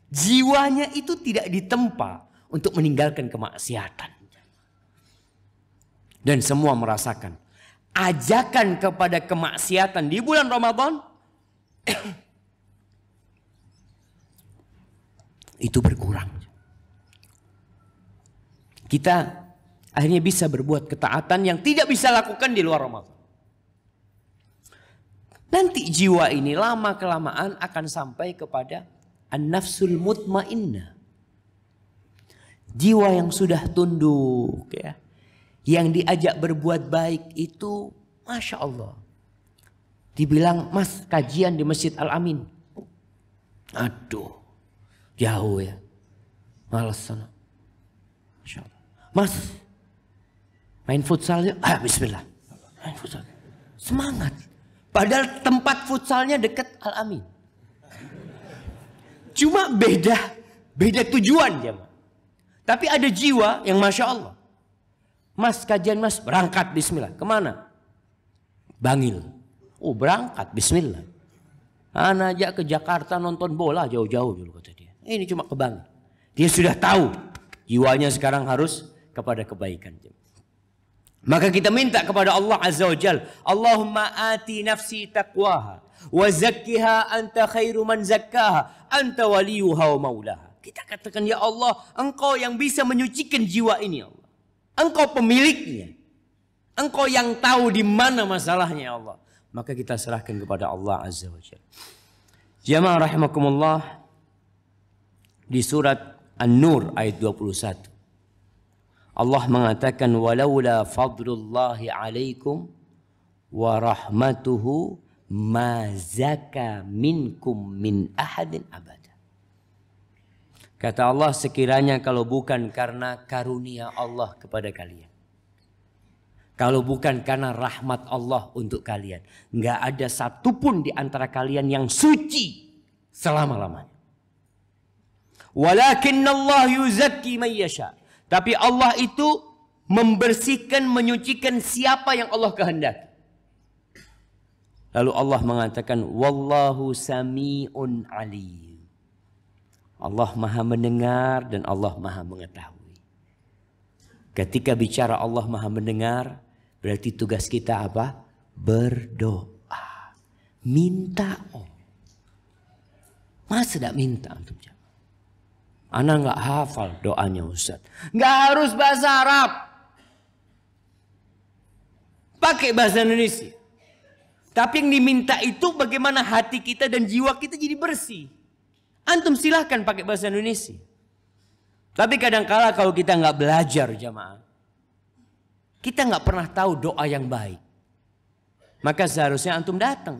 Jiwanya itu tidak ditempa untuk meninggalkan kemaksiatan. Dan semua merasakan ajakan kepada kemaksiatan di bulan Ramadan itu berkurang. Kita akhirnya bisa berbuat ketaatan yang tidak bisa lakukan di luar Ramadan. Nanti jiwa ini lama kelamaan akan sampai kepada an-nafsul mutmainnah. Jiwa yang sudah tunduk ya. Yang diajak berbuat baik itu Masya Allah. Dibilang, mas kajian di Masjid Al-Amin. Aduh, jauh ya. Malas sana. Masya Allah. Mas, main futsal yuk. Bismillah. Main futsal. Semangat. Padahal tempat futsalnya dekat Al-Amin. Cuma beda tujuan ya. Tapi ada jiwa yang Masya Allah. Mas kajian mas, berangkat bismillah. Kemana? Bangil. Oh berangkat bismillah. Anak ajak ke Jakarta nonton bola jauh-jauh dulu kata dia. Ini cuma ke Bangil. Dia sudah tahu jiwanya sekarang harus kepada kebaikan. Maka kita minta kepada Allah Azza wa Jal. Allahumma ati nafsi taqwaha. Wa zakkiha anta khairu man zakkaha. Anta waliyuha wa maulaha. Kita katakan ya Allah, engkau yang bisa menyucikan jiwa ini ya Allah. Engkau pemiliknya. Engkau yang tahu di mana masalahnya ya Allah. Maka kita serahkan kepada Allah Azza wa Jalla. Jamaah rahimakumullah. Di surat An-Nur ayat 21. Allah mengatakan walaula fadlullahi alaikum wa rahmatuhu ma zaka minkum min ahadin abada. Kata Allah, sekiranya kalau bukan karena karunia Allah kepada kalian. Kalau bukan karena rahmat Allah untuk kalian. Nggak ada satupun di antara kalian yang suci selama-lamanya. Walakinnallah yuzakki man yasha. Tapi Allah itu membersihkan, menyucikan siapa yang Allah kehendaki. Lalu Allah mengatakan, wallahu sami'un alim. Allah maha mendengar dan Allah maha mengetahui. Ketika bicara Allah maha mendengar, berarti tugas kita apa? Berdoa. Minta. Masa tidak minta untuk jawab? Anak nggak hafal doanya Ustaz. Nggak harus bahasa Arab. Pakai bahasa Indonesia. Tapi yang diminta itu bagaimana hati kita dan jiwa kita jadi bersih. Antum silahkan pakai bahasa Indonesia. Tapi kadang-kala kalau kita nggak belajar jamaah. Kita nggak pernah tahu doa yang baik. Maka seharusnya antum datang.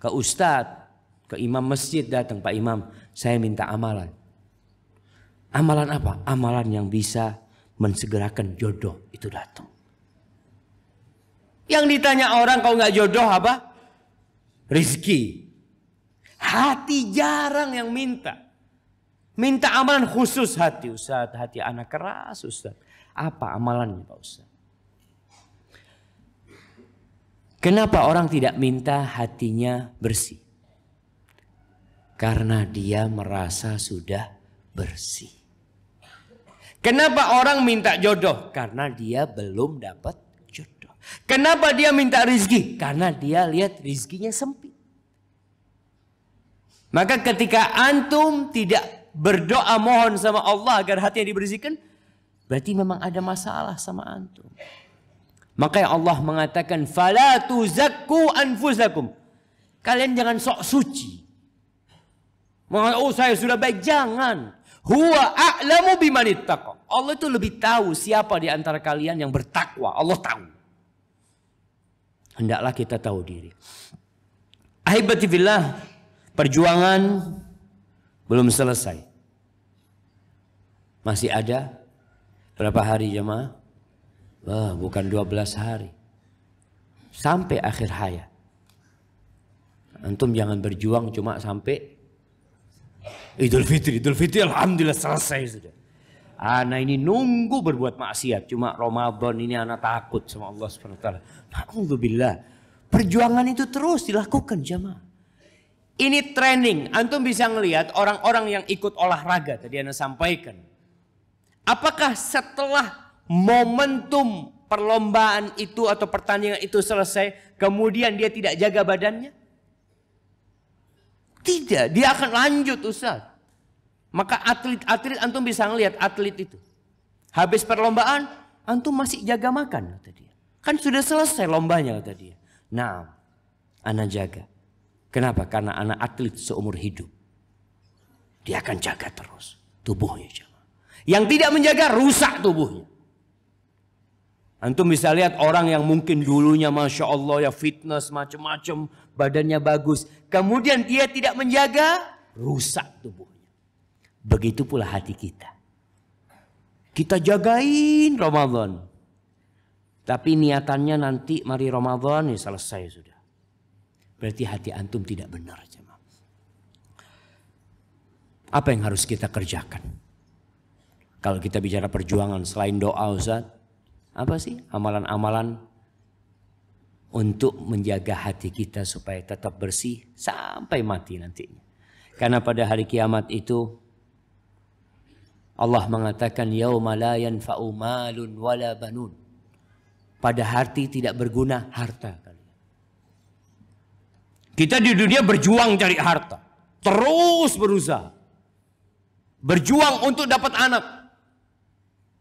Ke ustadz. Ke imam masjid datang. Pak imam, saya minta amalan. Amalan apa? Amalan yang bisa mensegerakan jodoh. Itu datang. Yang ditanya orang kalau nggak jodoh apa? Rizki. Hati jarang yang minta. Minta amalan khusus hati. Ustaz, hati anak keras Ustaz. Apa amalannya Pak Ustaz? Kenapa orang tidak minta hatinya bersih? Karena dia merasa sudah bersih. Kenapa orang minta jodoh? Karena dia belum dapat jodoh. Kenapa dia minta rizki? Karena dia lihat rizkinya sempit. Maka ketika antum tidak berdoa mohon sama Allah agar hatinya dibersihkan, berarti memang ada masalah sama antum. Maka Allah mengatakan, "Fala tuzakku anfusakum." Kalian jangan sok suci. Oh saya sudah baik, jangan. Huwa a'lamu bimanittaqa. Allah itu lebih tahu siapa di antara kalian yang bertakwa. Allah tahu. Hendaklah kita tahu diri. Ahibati fillah, perjuangan belum selesai. Masih ada berapa hari jemaah? Bukan 12 hari. Sampai akhir hayat. Antum jangan berjuang cuma sampai Idul Fitri alhamdulillah selesai sudah. Ana ini nunggu berbuat maksiat. Cuma Ramadan ini ana takut sama Allah Subhanahu wa taala. Alhamdulillah. Perjuangan itu terus dilakukan jamaah. Ini training. Antum bisa ngelihat orang-orang yang ikut olahraga tadi ana sampaikan. Apakah setelah momentum perlombaan itu atau pertandingan itu selesai, kemudian dia tidak jaga badannya? Tidak, dia akan lanjut Ustaz. Maka atlet antum bisa ngelihat atlet itu. Habis perlombaan, antum masih jaga makan kata dia. Kan sudah selesai lombanya kata dia. Nah, ana jaga. Kenapa? Karena anak atlet seumur hidup. Dia akan jaga terus tubuhnya. Yang tidak menjaga rusak tubuhnya. Antum bisa lihat orang yang mungkin dulunya Masya Allah ya fitness macam-macam. Badannya bagus. Kemudian dia tidak menjaga, rusak tubuhnya. Begitu pula hati kita. Kita jagain Ramadan. Tapi niatannya nanti mari Ramadan ya selesai sudah. Berarti hati antum tidak benar. Apa yang harus kita kerjakan? Kalau kita bicara perjuangan selain doa Ustaz. Apa sih amalan-amalan untuk menjaga hati kita supaya tetap bersih sampai mati nantinya. Karena pada hari kiamat itu Allah mengatakan yauma la yanfa'u malun wala banun. Pada hari tidak berguna harta kalian. Kita di dunia berjuang cari harta, terus berusaha. Berjuang untuk dapat anak.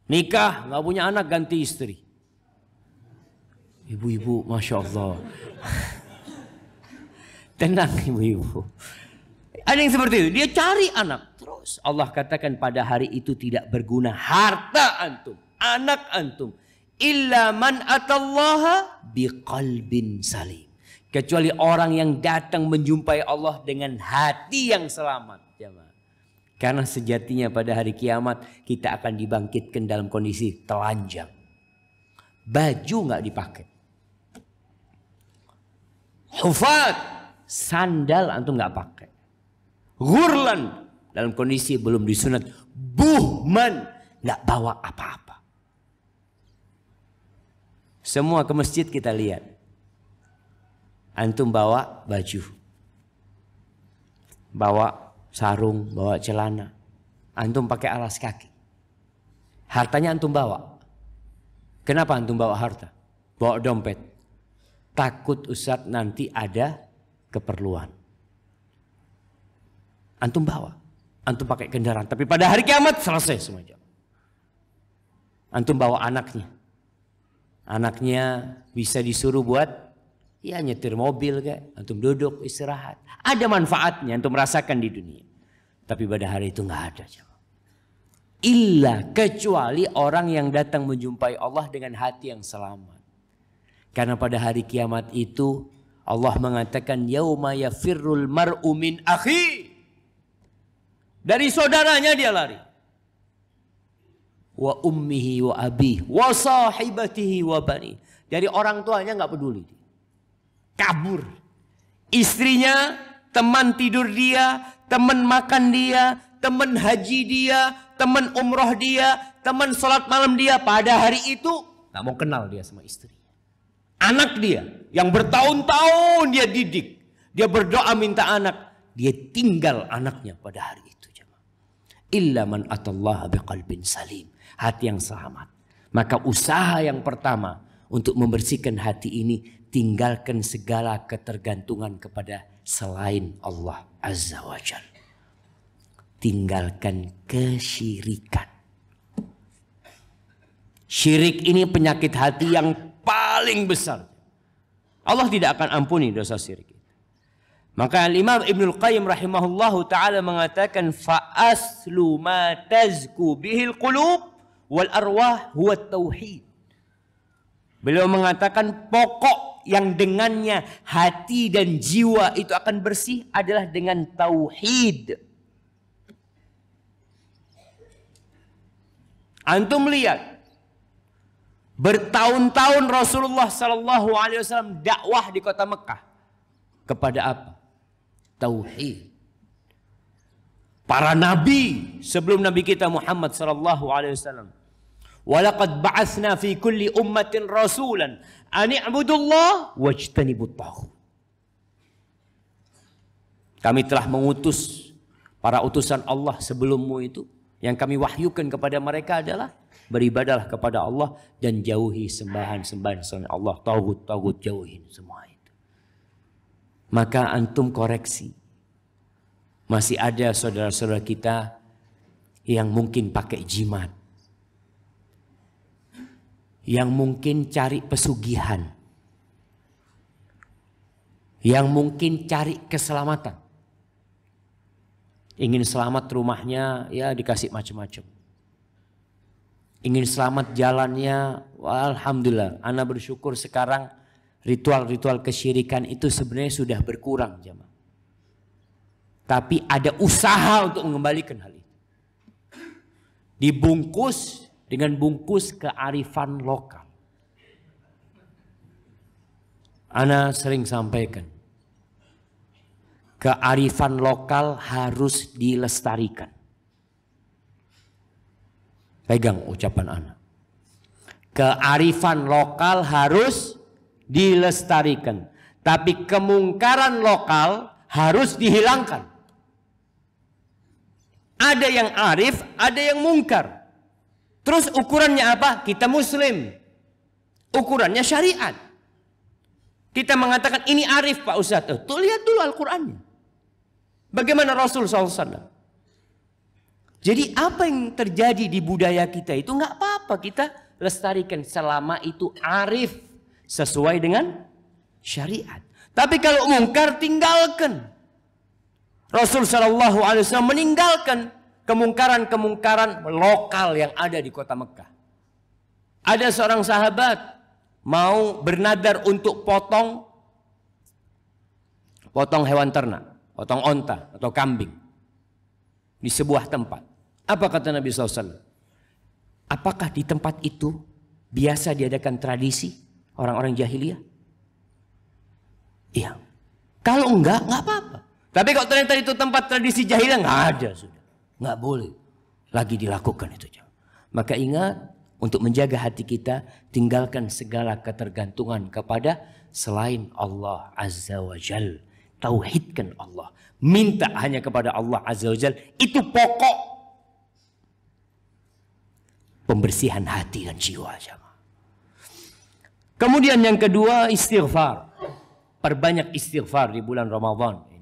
Nikah, nggak punya anak ganti istri. Ibu-ibu, Masya Allah. Tenang ibu-ibu. Ada yang seperti itu, dia cari anak. Terus Allah katakan pada hari itu tidak berguna harta antum, anak antum. Illa man atallaha biqalbin salim. Kecuali orang yang datang menjumpai Allah dengan hati yang selamat. Karena sejatinya pada hari kiamat kita akan dibangkitkan dalam kondisi telanjang. Baju nggak dipakai. Hufat, sandal antum nggak pakai. Ghurlan, dalam kondisi belum disunat. Buhman, nggak bawa apa-apa. Semua ke masjid kita lihat. Antum bawa baju. Bawa sarung, bawa celana. Antum pakai alas kaki. Hartanya antum bawa. Kenapa antum bawa harta? Bawa dompet. Takut Ustaz nanti ada keperluan. Antum bawa. Antum pakai kendaraan. Tapi pada hari kiamat selesai semua. Antum bawa anaknya. Anaknya bisa disuruh buat ya nyetir mobil kayak. Antum duduk istirahat. Ada manfaatnya antum merasakan di dunia. Tapi pada hari itu nggak ada. Illa kecuali orang yang datang menjumpai Allah dengan hati yang selamat. Karena pada hari kiamat itu Allah mengatakan yauma yafirrul mar'u min akhi. Dari saudaranya dia lari. Wa ummihi wa abihi wa sahibatihi wa bani. Dari orang tuanya nggak peduli. Kabur. Istrinya, teman tidur dia, teman makan dia, teman haji dia, teman umroh dia, teman sholat malam dia. Pada hari itu nggak mau kenal dia sama istri. Anak dia yang bertahun-tahun dia didik, dia berdoa minta anak, dia tinggal anaknya pada hari itu. Illa man atallaha biqalbin salim, hati yang selamat. Maka usaha yang pertama untuk membersihkan hati ini, tinggalkan segala ketergantungan kepada selain Allah Azza wa Jalla. Tinggalkan kesyirikan. Syirik ini penyakit hati yang paling besar. Allah tidak akan ampuni dosa syirik. Maka Imam Ibnul Qayyim rahimahullahu ta'ala mengatakan fa aslu ma tazku bihil qulub wal arwah huwa tauhid. Beliau mengatakan pokok yang dengannya hati dan jiwa itu akan bersih adalah dengan tauhid. Antum lihat bertahun-tahun Rasulullah sallallahu alaihi wasallam dakwah di kota Mekah kepada apa? Tauhid. para nabi sebelum nabi kita Muhammad sallallahu alaihi wasallam. Walaqad ba'atsna fi kulli ummatin rasulan an i'budullah wajtanibut taghut. Kami telah mengutus para utusan Allah sebelummu itu, yang kami wahyukan kepada mereka adalah beribadahlah kepada Allah dan jauhi sembahan-sembahan selain Allah, taghut jauhin semua itu. Maka antum koreksi. Masih ada saudara-saudara kita yang mungkin pakai jimat, yang mungkin cari pesugihan, yang mungkin cari keselamatan. Ingin selamat rumahnya, ya dikasih macam-macam. Ingin selamat jalannya, alhamdulillah. Ana bersyukur sekarang ritual-ritual kesyirikan itu sebenarnya sudah berkurang, jemaah. Tapi ada usaha untuk mengembalikan hal itu. Dibungkus dengan bungkus kearifan lokal. Ana sering sampaikan, kearifan lokal harus dilestarikan. Pegang ucapan ana. Kearifan lokal harus dilestarikan. Tapi kemungkaran lokal harus dihilangkan. Ada yang arif, ada yang mungkar. Terus ukurannya apa? Kita muslim. Ukurannya syariat. Kita mengatakan ini arif Pak Ustadz. Tuh lihat dulu Al-Qurannya. Bagaimana Rasul SAW. Jadi apa yang terjadi di budaya kita itu nggak apa-apa kita lestarikan selama itu arif sesuai dengan syariat. Tapi kalau mungkar tinggalkan. Rasul SAW meninggalkan kemungkaran-kemungkaran lokal yang ada di kota Mekah. Ada seorang sahabat mau bernadar untuk potong hewan ternak, potong onta atau kambing di sebuah tempat. Apa kata Nabi SAW? Apakah di tempat itu biasa diadakan tradisi orang-orang jahiliyah? Iya. Kalau enggak apa-apa. Tapi kalau ternyata itu tempat tradisi jahiliyah, nggak ada sudah. Nggak boleh lagi dilakukan itu. Maka ingat, untuk menjaga hati kita, tinggalkan segala ketergantungan kepada selain Allah Azza wa Jal. Tauhidkan Allah. Minta hanya kepada Allah Azza wa Jal. Itu pokok pembersihan hati dan jiwa. Kemudian yang kedua, istighfar. Perbanyak istighfar di bulan Ramadan ini.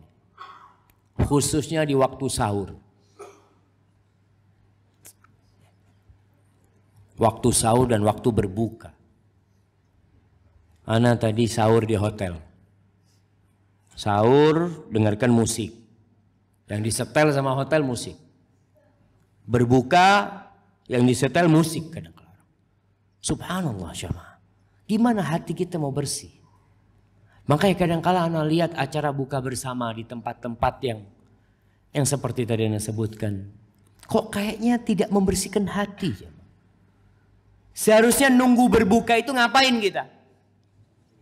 Khususnya di waktu sahur. Waktu sahur dan waktu berbuka. Ana tadi sahur di hotel. Sahur dengarkan musik. Yang disetel sama hotel musik. Berbuka yang disetel musik kadang-kadang. Subhanallah jemaah. Gimana hati kita mau bersih? Makanya kadang-kadang ana lihat acara buka bersama di tempat-tempat yang seperti tadi ana sebutkan. Kok kayaknya tidak membersihkan hati jemaah. Seharusnya nunggu berbuka itu ngapain kita?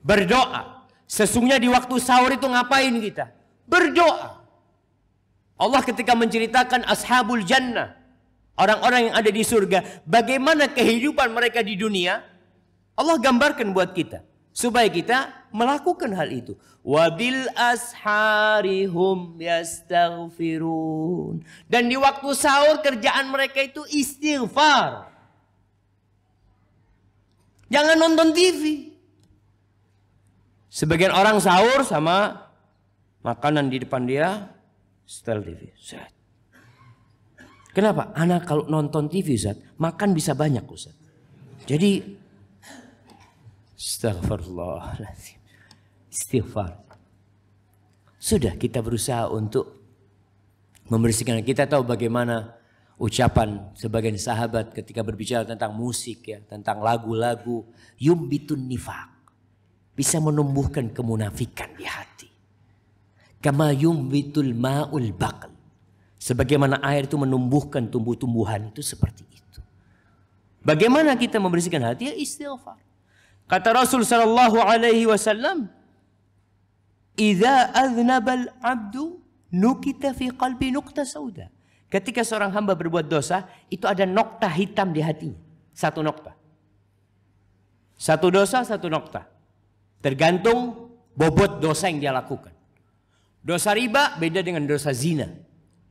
Berdoa. Sesungguhnya di waktu sahur itu ngapain kita? Berdoa. Allah ketika menceritakan ashabul jannah, orang-orang yang ada di surga, bagaimana kehidupan mereka di dunia, Allah gambarkan buat kita supaya kita melakukan hal itu. Wabil asharihum yastaghfirun. Dan di waktu sahur kerjaan mereka itu istighfar. Jangan nonton TV. Sebagian orang sahur sama makanan di depan dia, setel TV. Set. Kenapa? Anak kalau nonton TV, Ustaz, makan bisa banyak, Ustaz. Jadi, astagfirullahaladzim. Istighfar. Sudah kita berusaha untuk membersihkan. Kita tahu bagaimana ucapan sebagian sahabat ketika berbicara tentang musik, ya, tentang lagu-lagu, yumbitun nifaq, bisa menumbuhkan kemunafikan di hati. Kama yumbitul ma'ul baqal, sebagaimana air itu menumbuhkan tumbuh-tumbuhan itu seperti itu. Bagaimana kita membersihkan hati? Ya istighfar. Kata Rasul sallallahu alaihi wasallam, "Idza aznabal 'abdu nukita fi qalbi nuqta sauda." Ketika seorang hamba berbuat dosa, itu ada nokta hitam di hatinya. Satu nokta. Satu dosa, satu nokta. Tergantung bobot dosa yang dia lakukan. Dosa riba beda dengan dosa zina.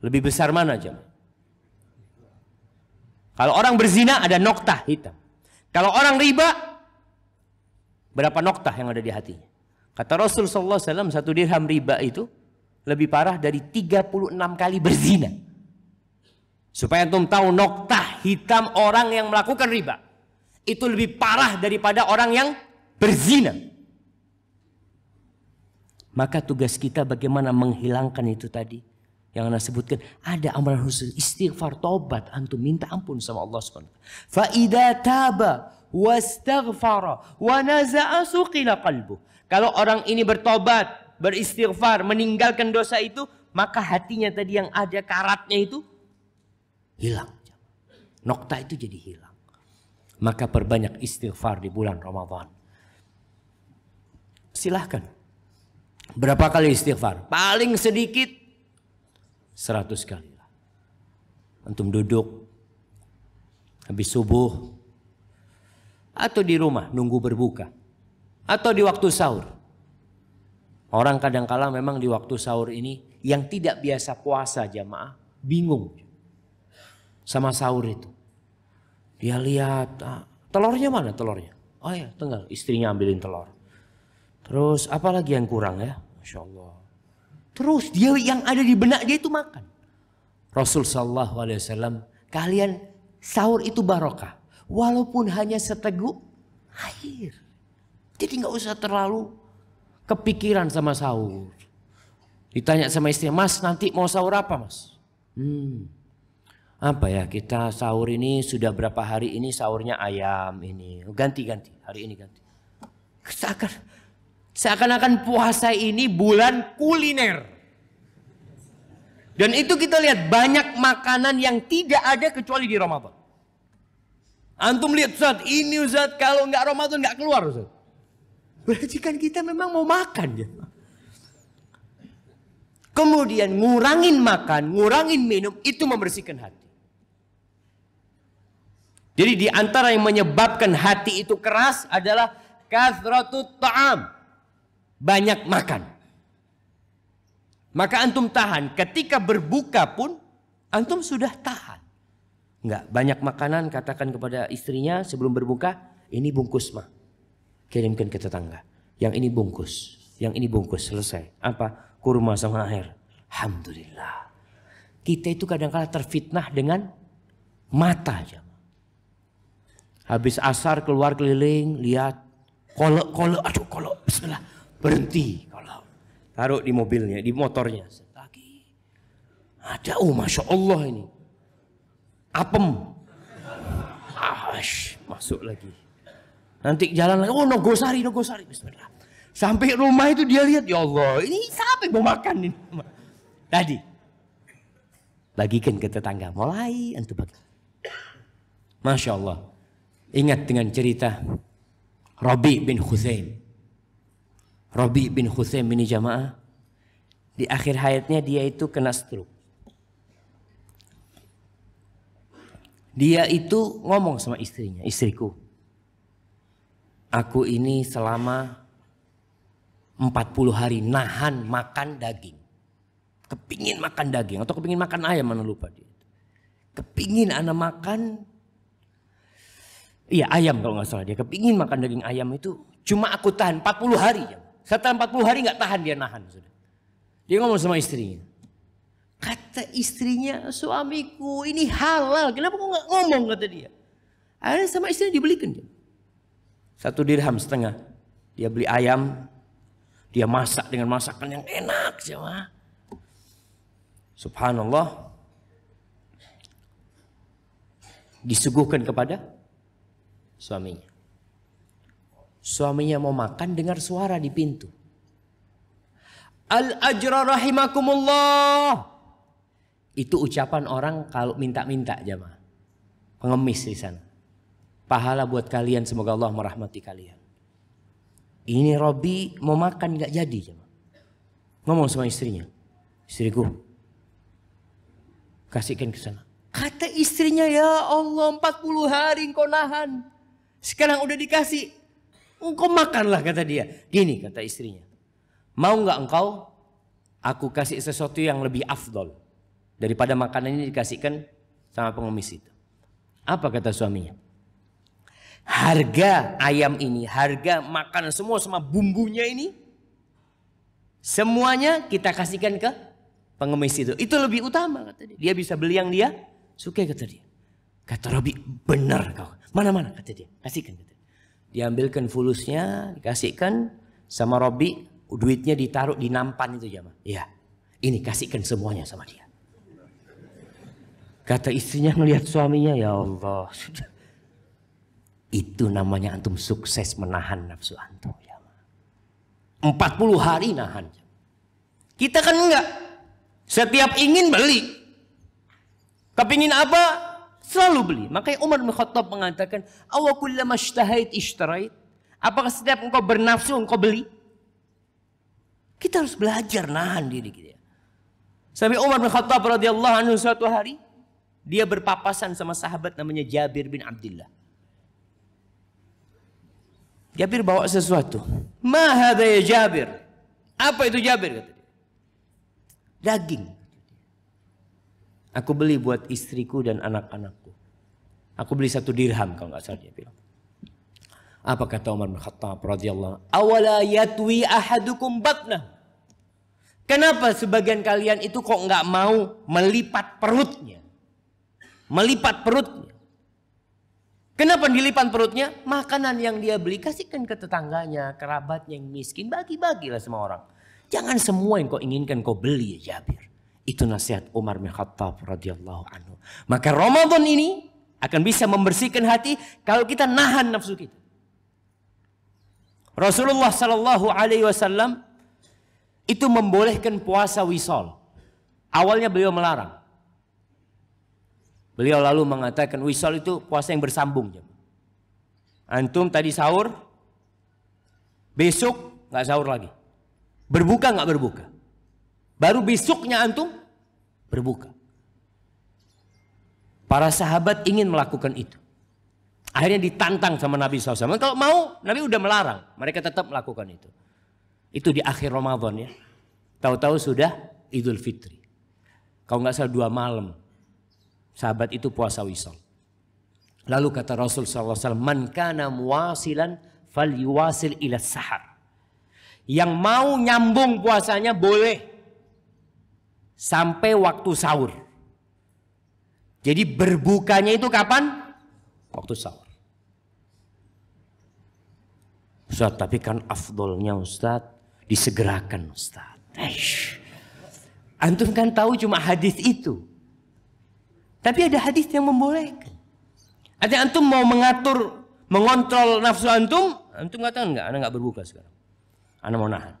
Lebih besar mana jemaah? Kalau orang berzina ada nokta hitam. Kalau orang riba, berapa nokta yang ada di hatinya? Kata Rasul sallallahu alaihi wasallam, 1 dirham riba itu lebih parah dari 36 kali berzina. Supaya antum tahu nokta hitam orang yang melakukan riba itu lebih parah daripada orang yang berzina. Maka tugas kita bagaimana menghilangkan itu tadi yang Anda sebutkan. Ada amalan khusus, istighfar, tobat, antum minta ampun sama Allah Subhanahu wa taala. Fa idza taba wastaghfara wa naza'a suqila qalbuh. Kalau orang ini bertobat, beristighfar, meninggalkan dosa itu, maka hatinya tadi yang ada karatnya itu hilang. Nokta itu jadi hilang. Maka perbanyak istighfar di bulan Ramadan. Silahkan. Berapa kali istighfar? Paling sedikit 100 kali. Antum duduk habis subuh atau di rumah nunggu berbuka atau di waktu sahur. Orang kadang-kala memang di waktu sahur ini yang tidak biasa puasa jamaah bingung sama sahur itu. Dia lihat telurnya mana telurnya? Oh ya tinggal istrinya ambilin telur. Terus apa lagi yang kurang ya? Masya Allah. Terus dia yang ada di benak dia itu makan. Rasul sallallahu alaihi wasallam, kalian sahur itu barokah. Walaupun hanya seteguk air. Jadi nggak usah terlalu kepikiran sama sahur. Ditanya sama istri, mas nanti mau sahur apa mas? Apa ya kita sahur ini sudah berapa hari ini sahurnya ayam ini. Ganti-ganti hari ini ganti. Seakan-akan puasa ini bulan kuliner. Dan itu kita lihat banyak makanan yang tidak ada kecuali di Ramadan. Antum lihat Ustaz, ini Ustaz kalau nggak Ramadan nggak keluar Ustaz. Berarti kan kita memang mau makan ya. Kemudian ngurangin makan, ngurangin minum itu membersihkan hati. Jadi di antara yang menyebabkan hati itu keras adalah kathratut ta'am. Banyak makan. Maka antum tahan. Ketika berbuka pun antum sudah tahan. Enggak, banyak makanan katakan kepada istrinya sebelum berbuka, ini bungkus mah. Kirimkan ke tetangga. Yang ini bungkus, yang ini bungkus, selesai. Apa? Kurma sama air. Alhamdulillah. Kita itu kadang-kadang terfitnah dengan mata aja. Habis asar keluar keliling, lihat kolok, aduh kolok, bismillah. Berhenti kolok. Taruh di mobilnya, di motornya. Lagi. Ada, Masya Allah ini. Apem. Masuk lagi. Nanti jalan lagi, Nogosari, bismillah. Sampai rumah itu dia lihat, ya Allah, ini siapa yang mau makan ini? Tadi. Bagikan ke tetangga, mulai antum bagi. Masya Allah. Ingat dengan cerita Rabi bin Khuzaim. Rabi bin Khuzaim ini jamaah. Di akhir hayatnya dia itu kena stroke. Dia itu ngomong sama istrinya, istriku. Aku ini selama 40 hari nahan makan daging. Kepingin makan daging atau kepingin makan ayam, mana lupa dia. Kepingin anak makan. Iya ayam kalau nggak salah, dia kepingin makan daging ayam itu. Cuma aku tahan 40 hari. Setelah 40 hari nggak tahan, dia nahan. Dia ngomong sama istrinya. Kata istrinya, suamiku ini halal, kenapa kok nggak ngomong, kata dia. Akhirnya sama istrinya dibelikan dia. 1 dirham setengah. Dia beli ayam, dia masak dengan masakan yang enak. Jemaah. Subhanallah. Disuguhkan kepada suaminya. Suaminya mau makan, dengar suara di pintu. Al-ajra rahimakumullah. Itu ucapan orang kalau minta-minta jemaah. Pengemis di sana. Pahala buat kalian, semoga Allah merahmati kalian. Ini Robi mau makan gak jadi jemaah. Ngomong sama istrinya. Istriku, kasihkan ke sana. Kata istrinya, ya Allah 40 hari engkau nahan. Sekarang udah dikasih. Engkau makanlah kata dia. Gini kata istrinya. Mau nggak engkau aku kasih sesuatu yang lebih afdol daripada makanan ini dikasihkan sama pengemis itu. Apa kata suaminya? Harga ayam ini, harga makanan semua sama bumbunya ini, semuanya kita kasihkan ke pengemis itu. Itu lebih utama kata dia. Dia bisa beli yang dia suka kata dia. Kata Robi, benar kau. Mana-mana kata dia. Kasihkan kata dia. Diambilkan fulusnya, dikasihkan sama Robi. Duitnya ditaruh di nampan itu jamaah. Ya, ini kasihkan semuanya sama dia. Kata istrinya melihat suaminya, ya Allah. Itu namanya antum sukses menahan nafsu antum. 40 hari nahan. Kita kan enggak. Setiap ingin beli. Kepingin apa? Selalu beli. Makanya Umar bin Khattab mengatakan, awa kullama ishtahait ishtarait. Apakah setiap engkau bernafsu engkau beli? Kita harus belajar nahan diri kita. Sampai Umar bin Khattab radhiyallahu anhu suatu hari dia berpapasan sama sahabat namanya Jabir bin Abdullah. Jabir bawa sesuatu. Ma hadza ya Jabir? Apa itu Jabir? Kata dia. Daging. Aku beli buat istriku dan anak-anakku. Aku beli 1 dirham kalau nggak salah dia bilang. Apa kata Umar bin Khattab radhiyallahu anhu? Awala yatwi ahadukum batnah. Kenapa sebagian kalian itu kok nggak mau melipat perutnya? Melipat perutnya. Kenapa dilipat perutnya? Makanan yang dia beli kasihkan ke tetangganya, kerabatnya yang miskin, bagi-bagilah semua orang. Jangan semua yang kau inginkan kau beli ya Jabir. Itu nasihat Umar bin Khattab radhiyallahu anhu. Maka Ramadan ini akan bisa membersihkan hati kalau kita nahan nafsu kita. Rasulullah sallallahu alaihi wasallam itu membolehkan puasa wisal. Awalnya beliau melarang. Beliau lalu mengatakan wisal itu puasa yang bersambung. Antum tadi sahur, besok nggak sahur lagi. Berbuka nggak berbuka. Baru besoknya antum berbuka. Para sahabat ingin melakukan itu. Akhirnya ditantang sama Nabi SAW. Kalau mau, Nabi udah melarang. Mereka tetap melakukan itu. Itu di akhir Ramadan ya. Tahu-tahu sudah Idul Fitri. Kalau nggak salah 2 malam. Sahabat itu puasa wisal. Lalu kata Rasul SAW. Man kana muwasilan fal yuwasil ila sahar. Yang mau nyambung puasanya boleh. Sampai waktu sahur. Jadi berbukanya itu kapan? Waktu sahur. Ustaz, tapi kan afdolnya Ustaz disegerakan Ustaz. Antum kan tahu cuma hadis itu. Tapi ada hadis yang membolehkan. Ada antum mau mengatur, mengontrol nafsu antum katakan enggak, Anda enggak berbuka sekarang. Anda mau nahan.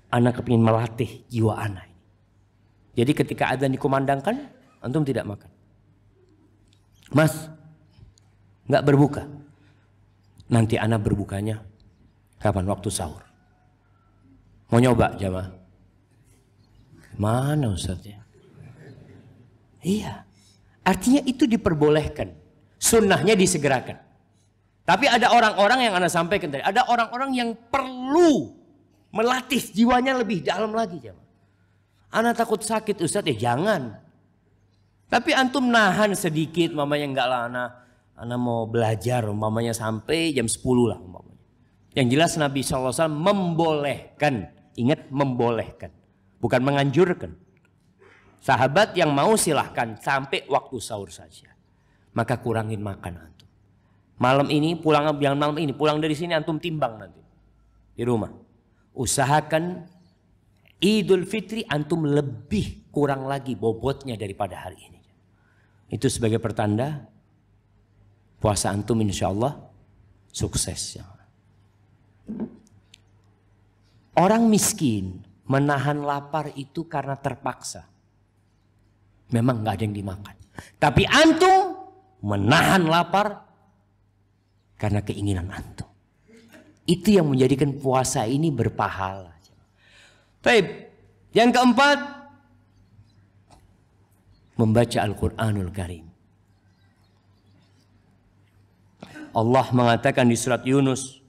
Anda kepingin melatih jiwa Anda ini. Jadi ketika adzan dikumandangkan, antum tidak makan. Mas, enggak berbuka. Nanti Anda berbukanya kapan? Waktu sahur. Mau nyoba jamaah? Mana Ustaznya? Iya. Artinya itu diperbolehkan. Sunnahnya disegerakan. Tapi ada orang-orang yang Anda sampaikan tadi. Ada orang-orang yang perlu melatih jiwanya lebih dalam lagi jamaah. Anda takut sakit Ustaz ya jangan. Tapi antum nahan sedikit mamanya enggak lah Ana mau belajar umpamanya sampai jam 10 lah umpamanya. Yang jelas Nabi SAW membolehkan. Ingat membolehkan. Bukan menganjurkan. Sahabat yang mau silahkan sampai waktu sahur saja. Maka kurangin makan antum. Malam ini pulang dari sini antum timbang nanti. Di rumah. Usahakan Idul Fitri antum lebih kurang lagi bobotnya daripada hari ini. Itu sebagai pertanda puasa antum insya Allah sukses. Orang miskin menahan lapar itu karena terpaksa. Memang nggak ada yang dimakan. Tapi antum menahan lapar karena keinginan antum. Itu yang menjadikan puasa ini berpahala. Baik, yang keempat, membaca Al-Quranul Karim. Allah mengatakan di surat Yunus,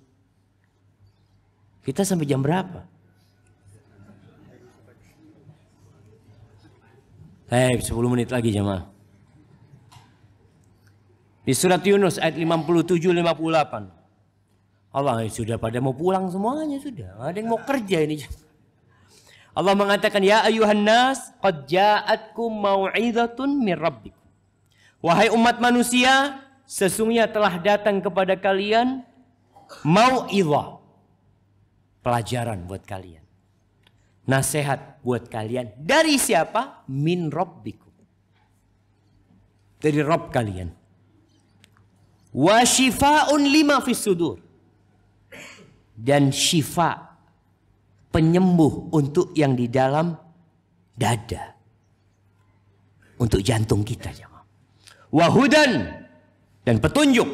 kita sampai jam berapa? 10 menit lagi jemaah. Di surat Yunus ayat 57-58. Allah sudah pada mau pulang semuanya sudah. Ada yang mau kerja ini. Allah mengatakan, ya ayuhan nas, qad ja'atkum mau'izatun min rabbikum. Wahai umat manusia, sesungguhnya telah datang kepada kalian mau'izah. Pelajaran buat kalian. Nasihat buat kalian. Dari siapa? Min rabbikum. Dari Rabb kalian. Wa shifa'un lima fis sudur. Dan syifa, penyembuh untuk yang di dalam dada. Untuk jantung kita. Wahudan, dan petunjuk.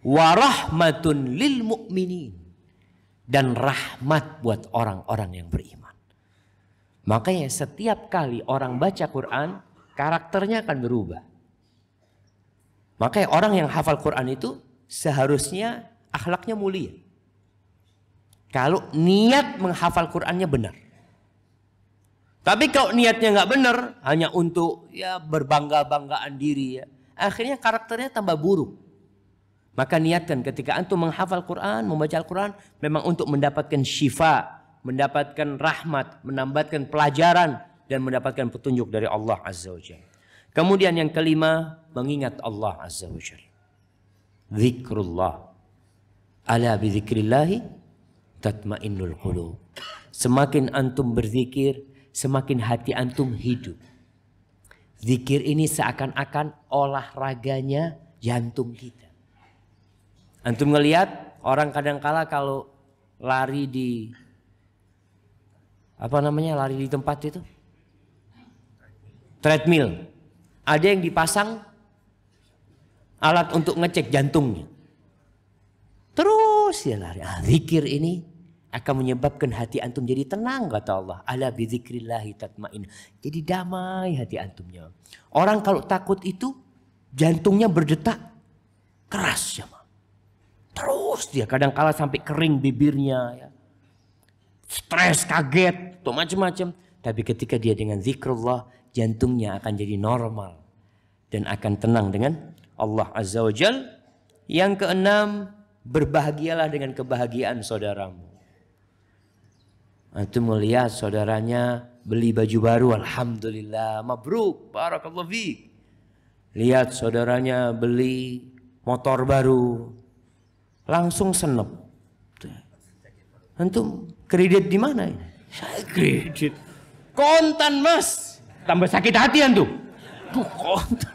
Warahmatun lil mu'minin, dan rahmat buat orang-orang yang beriman. Makanya setiap kali orang baca Quran, karakternya akan berubah. Makanya orang yang hafal Quran itu seharusnya akhlaknya mulia. Kalau niat menghafal Qurannya benar. Tapi kalau niatnya nggak benar, hanya untuk ya berbangga-banggaan diri ya, akhirnya karakternya tambah buruk. Maka niatkan ketika antum menghafal Quran, membaca Al-Quran, memang untuk mendapatkan syifa, mendapatkan rahmat, mendapatkan pelajaran, dan mendapatkan petunjuk dari Allah Azza wa Jalla. Kemudian yang kelima, mengingat Allah Azza wa Jalla. Zikrullah. Ala bi zikrillahi tatmainnul qulub. Semakin antum berzikir, semakin hati antum hidup. Zikir ini seakan-akan olahraganya jantung kita. Antum ngelihat orang kadang-kala kalau lari di lari di tempat itu treadmill, ada yang dipasang alat untuk ngecek jantungnya. Terus ya lari. Zikir ini akan menyebabkan hati antum jadi tenang, kata Allah. Ala bi dzikrillahi tatmain. Jadi damai hati antumnya. Orang kalau takut itu jantungnya berdetak keras ya. Terus dia kadang-kala sampai kering bibirnya ya. Stres, kaget, atau macam-macam. Tapi ketika dia dengan zikrullah, jantungnya akan jadi normal dan akan tenang dengan Allah Azza wa Jal. Yang keenam, berbahagialah dengan kebahagiaan saudaramu. Antum melihat saudaranya beli baju baru, alhamdulillah, mabruk, barakallahu fiik. Lihat saudaranya beli motor baru, langsung senep. Antum kredit di mana ini? Saya kredit. Kontan mas, tambah sakit hati antum. Kontan.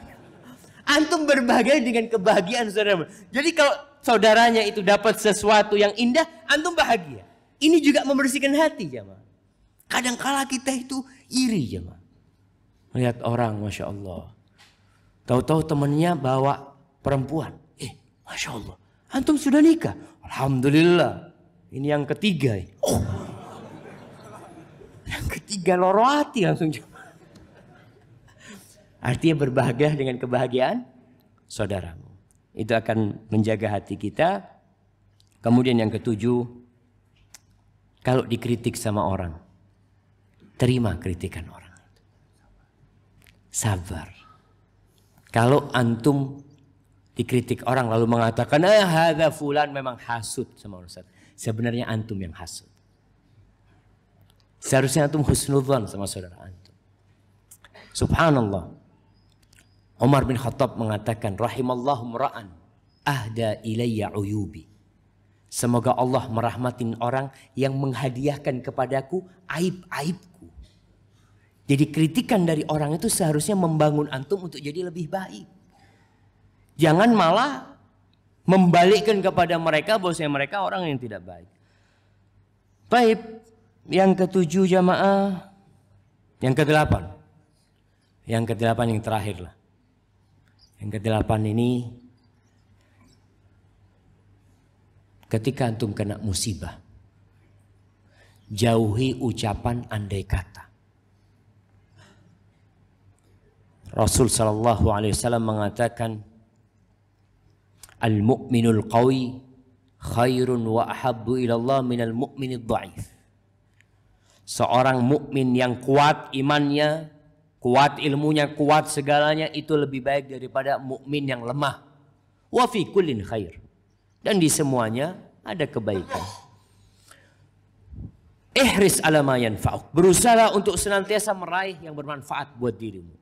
Antum berbahagia dengan kebahagiaan saudara. Jadi kalau saudaranya itu dapat sesuatu yang indah, antum bahagia. Ini juga membersihkan hati jemaah. Kadang-kala kita itu iri jemaah. Melihat orang, masya Allah. Tahu-tahu temannya bawa perempuan. Masya Allah. Antum sudah nikah? Alhamdulillah. Ini yang ketiga. Oh. Yang ketiga loro hati langsung. Artinya berbahagia dengan kebahagiaan saudaramu. Itu akan menjaga hati kita. Kemudian yang ketujuh, kalau dikritik sama orang, terima kritikan orang. Sabar. Kalau antum dikritik orang lalu mengatakan, hadza fulan, memang hasud sama Ustaz. Sebenarnya antum yang hasud. Seharusnya antum husnudzan sama saudara antum. Subhanallah. Umar bin Khattab mengatakan, rahimallahu mra'an ahda ilayya uyubi. Semoga Allah merahmatin orang yang menghadiahkan kepadaku aib-aibku. Jadi kritikan dari orang itu seharusnya membangun antum untuk jadi lebih baik. Jangan malah membalikkan kepada mereka bahwasanya mereka orang yang tidak baik. Baik, yang ketujuh jamaah, yang kedelapan. Yang kedelapan yang terakhir lah. Yang kedelapan ini, ketika antum kena musibah, jauhi ucapan andai kata. Rasul sallallahu alaihi wasallam mengatakan, al-mu'minul qawi khairun wa ahabbu ilallah minal mu'minid dha'if. Seorang mukmin yang kuat imannya, kuat ilmunya, kuat segalanya itu lebih baik daripada mukmin yang lemah. Wa fi kullin khair. Dan di semuanya ada kebaikan. Ihris ala ma yanfa'uk. Berusaha untuk senantiasa meraih yang bermanfaat buat dirimu.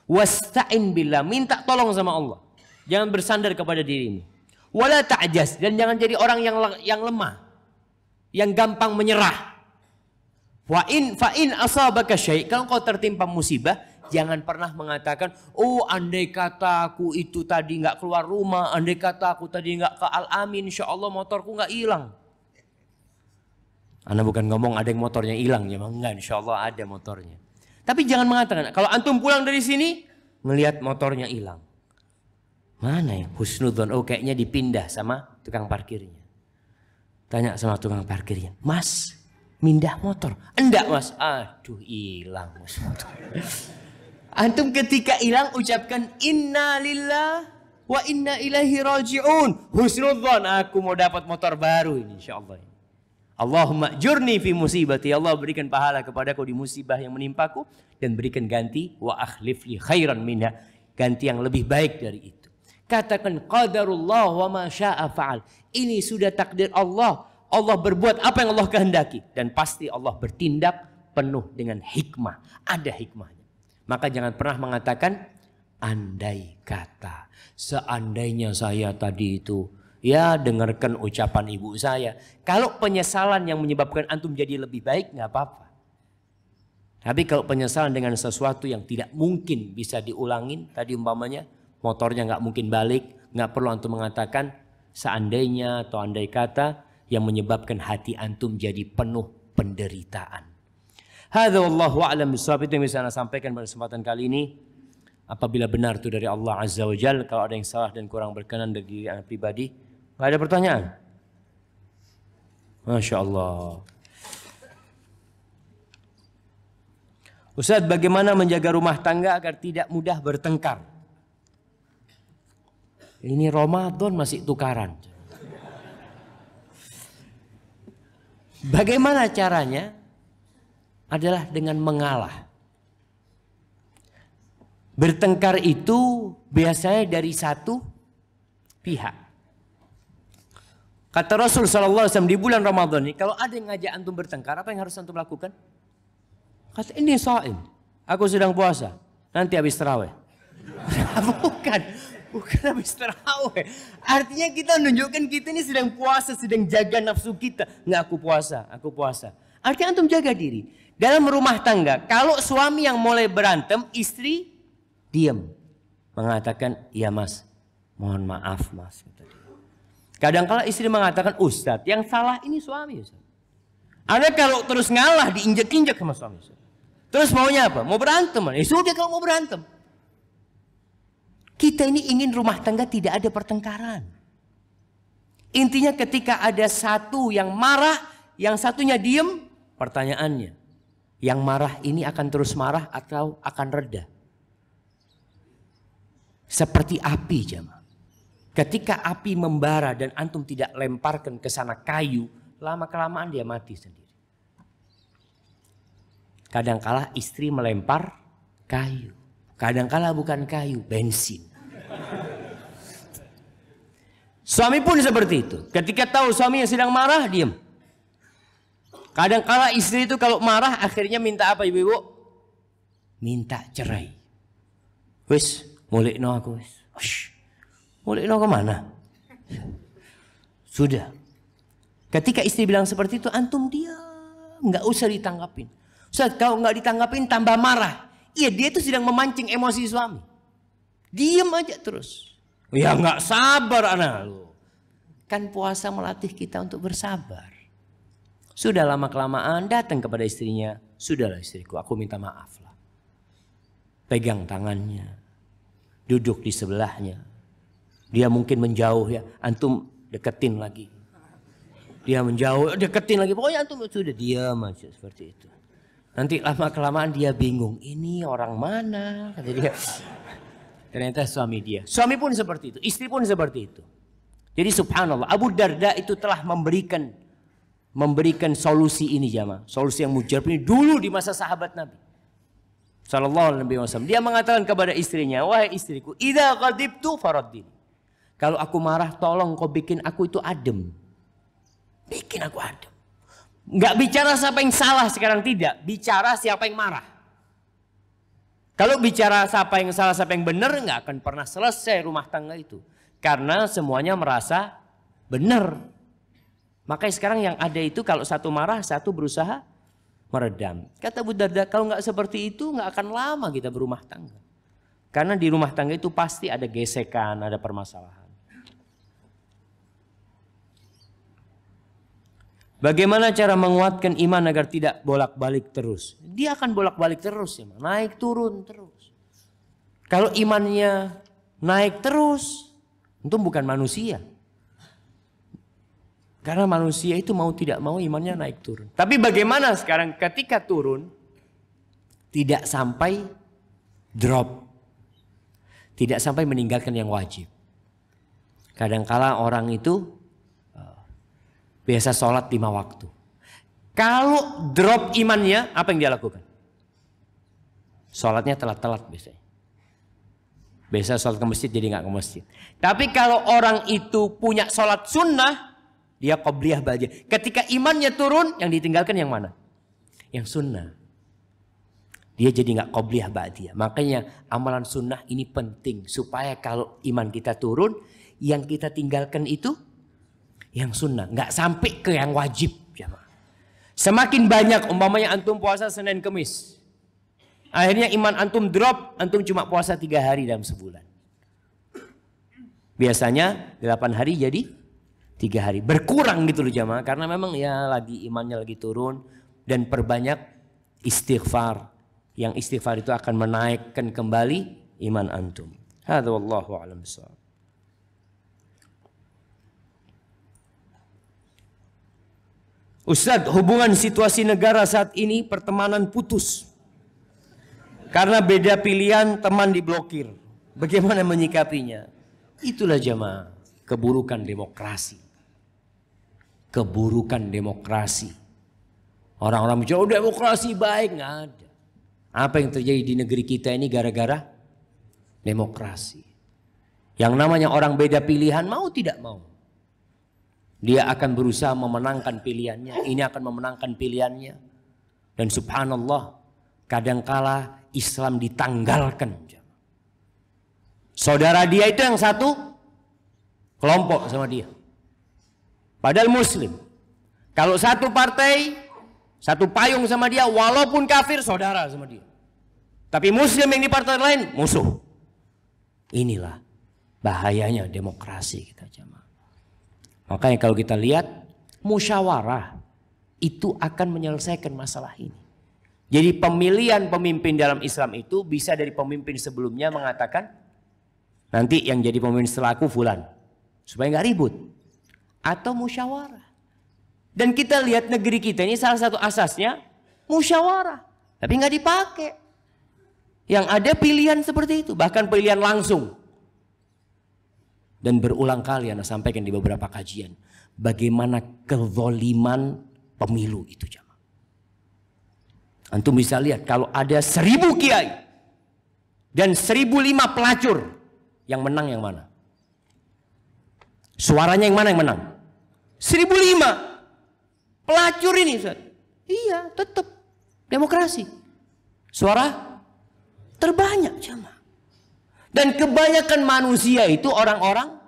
Wasta'in billah. Minta tolong sama Allah. Jangan bersandar kepada dirimu. Wala ta'jas. Dan jangan jadi orang yang lemah. Yang gampang menyerah. Fa'in asabaka syai'. Kalau kau tertimpa musibah, jangan pernah mengatakan, oh andai kata aku itu tadi nggak keluar rumah, andai kata aku tadi nggak ke Al-Amin, insya Allah motorku nggak hilang. Anda bukan ngomong ada yang motornya hilang, ya enggak, insya Allah ada motornya. Tapi jangan mengatakan, kalau antum pulang dari sini, melihat motornya hilang. Mana ya husnudzon? Oh kayaknya dipindah sama tukang parkirnya. Tanya sama tukang parkirnya, Mas, mindah motor? Enggak Mas. Aduh hilang Mas motor. Antum ketika hilang ucapkan inna lillah wa inna ilaihi raji'un. Husnudzon, aku mau dapat motor baru ini insyaallah. Allahumma jurni fi musibati. Allah berikan pahala kepadaku di musibah yang menimpaku dan berikan ganti wa akhlifli khairan minha, ganti yang lebih baik dari itu. Katakan qadarullah wa ma syaa fa'al. Ini sudah takdir Allah. Allah berbuat apa yang Allah kehendaki dan pasti Allah bertindak penuh dengan hikmah. Ada hikmahnya. Maka jangan pernah mengatakan andai kata, seandainya saya tadi itu, ya dengarkan ucapan ibu saya. Kalau penyesalan yang menyebabkan antum jadi lebih baik nggak apa-apa. Tapi kalau penyesalan dengan sesuatu yang tidak mungkin bisa diulangin, tadi umpamanya motornya nggak mungkin balik, nggak perlu antum mengatakan seandainya atau andai kata yang menyebabkan hati antum jadi penuh penderitaan. Hadza wallahu a'lam bishawab. Itu yang bisa saya sampaikan pada kesempatan kali ini. Apabila benar itu dari Allah Azza wa Jalla, kalau ada yang salah dan kurang berkenan dari diri anda pribadi, nggak ada pertanyaan. Masya Allah. Ustaz, bagaimana menjaga rumah tangga agar tidak mudah bertengkar? Ini Ramadan masih tukaran. Bagaimana caranya? Adalah dengan mengalah. Bertengkar itu biasanya dari satu pihak. Kata Rasul sallallahu alaihi wasallam di bulan Ramadan ini, kalau ada yang ngajak antum bertengkar, apa yang harus antum lakukan? Kata, ini shaim, aku sedang puasa, nanti habis tarawih. Bukan habis tarawih. Artinya kita menunjukkan kita ini sedang puasa, sedang jaga nafsu kita. Enggak, aku puasa. Artinya antum jaga diri. Dalam rumah tangga, kalau suami yang mulai berantem, istri diam. Mengatakan, iya mas, mohon maaf mas. Kadang-kala istri mengatakan, Ustadz yang salah ini suami. Ustadz. Ada kalau terus ngalah, diinjak-injak sama suami. Ustadz. Terus maunya apa? Mau berantem. Ya sudah kalau mau berantem. Kita ini ingin rumah tangga tidak ada pertengkaran. Intinya ketika ada satu yang marah, yang satunya diem, pertanyaannya, yang marah ini akan terus marah atau akan reda? Seperti api jemaah. Ketika api membara dan antum tidak lemparkan ke sana kayu, lama-kelamaan dia mati sendiri. Kadangkala istri melempar kayu. Kadangkala bukan kayu, bensin. Suami pun seperti itu. Ketika tahu suaminya sedang marah, diam. Kadangkala istri itu kalau marah akhirnya minta apa ibu-ibu? Minta cerai. Wis, mulekno aku wis. Mulekno kemana? Sudah. Ketika istri bilang seperti itu, antum diam, nggak usah ditanggapin. Ustaz, kalau nggak ditanggapin tambah marah. Iya, dia itu sedang memancing emosi suami. Diam aja terus. Ya nggak sabar anak lu. Kan puasa melatih kita untuk bersabar. Sudah lama-kelamaan datang kepada istrinya. Sudahlah istriku, aku minta maaf lah. Pegang tangannya. Duduk di sebelahnya. Dia mungkin menjauh ya. Antum deketin lagi. Dia menjauh, deketin lagi. Pokoknya antum sudah diam aja seperti itu. Nanti lama-kelamaan dia bingung, ini orang mana? Kata dia. Ternyata suami dia. Suami pun seperti itu, istri pun seperti itu. Jadi subhanallah, Abu Darda itu telah memberikan solusi ini jamaah. Solusi yang mujarab ini dulu di masa sahabat Nabi Sallallahu Alaihi Wasallam. Dia mengatakan kepada istrinya, wahai istriku, idza ghadibtu faraddini. Kalau aku marah, tolong kau bikin aku itu adem. Bikin aku adem. Enggak bicara siapa yang salah sekarang, tidak. Bicara siapa yang marah. Kalau bicara siapa yang salah, siapa yang benar, enggak akan pernah selesai rumah tangga itu. Karena semuanya merasa benar. Makanya sekarang yang ada itu kalau satu marah, satu berusaha meredam. Kata Abu Darda, kalau enggak seperti itu, enggak akan lama kita berumah tangga. Karena di rumah tangga itu pasti ada gesekan, ada permasalahan. Bagaimana cara menguatkan iman agar tidak bolak-balik terus? Dia akan bolak-balik terus ya, naik turun terus. Kalau imannya naik terus, itu bukan manusia. Karena manusia itu mau tidak mau imannya naik turun. Tapi bagaimana sekarang ketika turun, tidak sampai drop. Tidak sampai meninggalkan yang wajib. Kadangkala orang itu biasa sholat 5 waktu. Kalau drop imannya, apa yang dia lakukan? Sholatnya telat-telat biasanya. Biasa sholat ke masjid jadi nggak ke masjid. Tapi kalau orang itu punya sholat sunnah, dia qobliyah ba'diyah. Ketika imannya turun, yang ditinggalkan yang mana? Yang sunnah. Dia jadi nggak qobliyah ba'diyah. Makanya amalan sunnah ini penting. Supaya kalau iman kita turun, yang kita tinggalkan itu yang sunnah, nggak sampai ke yang wajib. Semakin banyak umpamanya antum puasa Senin Kemis, akhirnya iman antum drop, antum cuma puasa 3 hari dalam sebulan. Biasanya 8 hari jadi 3 hari, berkurang gitu loh jamaah, karena memang ya lagi imannya lagi turun. Dan perbanyak istighfar, yang istighfar itu akan menaikkan kembali iman antum. Hadza wallahu a'lam bishawab. Ustadz, hubungan situasi negara saat ini pertemanan putus. Karena beda pilihan, teman diblokir. Bagaimana menyikapinya? Itulah jamaah, keburukan demokrasi. Keburukan demokrasi. Orang-orang bicara, oh demokrasi baik, nggak ada. Apa yang terjadi di negeri kita ini gara-gara demokrasi. Yang namanya orang beda pilihan, mau tidak mau. Dia akan berusaha memenangkan pilihannya. Ini akan memenangkan pilihannya. Dan subhanallah, kadangkala Islam ditanggalkan. Saudara dia itu yang satu kelompok sama dia. Padahal muslim. Kalau satu partai, satu payung sama dia, walaupun kafir, saudara sama dia. Tapi muslim yang di partai lain, musuh. Inilah bahayanya demokrasi kita jamaah. Makanya kalau kita lihat, musyawarah itu akan menyelesaikan masalah ini. Jadi pemilihan pemimpin dalam Islam itu bisa dari pemimpin sebelumnya mengatakan, nanti yang jadi pemimpin setelah aku fulan. Supaya nggak ribut. Atau musyawarah. Dan kita lihat negeri kita ini salah satu asasnya musyawarah. Tapi nggak dipakai. Yang ada pilihan seperti itu. Bahkan pilihan langsung. Dan berulang kali Anda sampaikan di beberapa kajian. Bagaimana kezaliman pemilu itu jamaah. Antum bisa lihat kalau ada 1000 kiai. Dan 1005 pelacur. Yang menang yang mana? Suaranya yang mana yang menang? 1005. Pelacur ini Ustaz. Iya tetap. Demokrasi. Suara terbanyak jamaah. Dan kebanyakan manusia itu orang-orang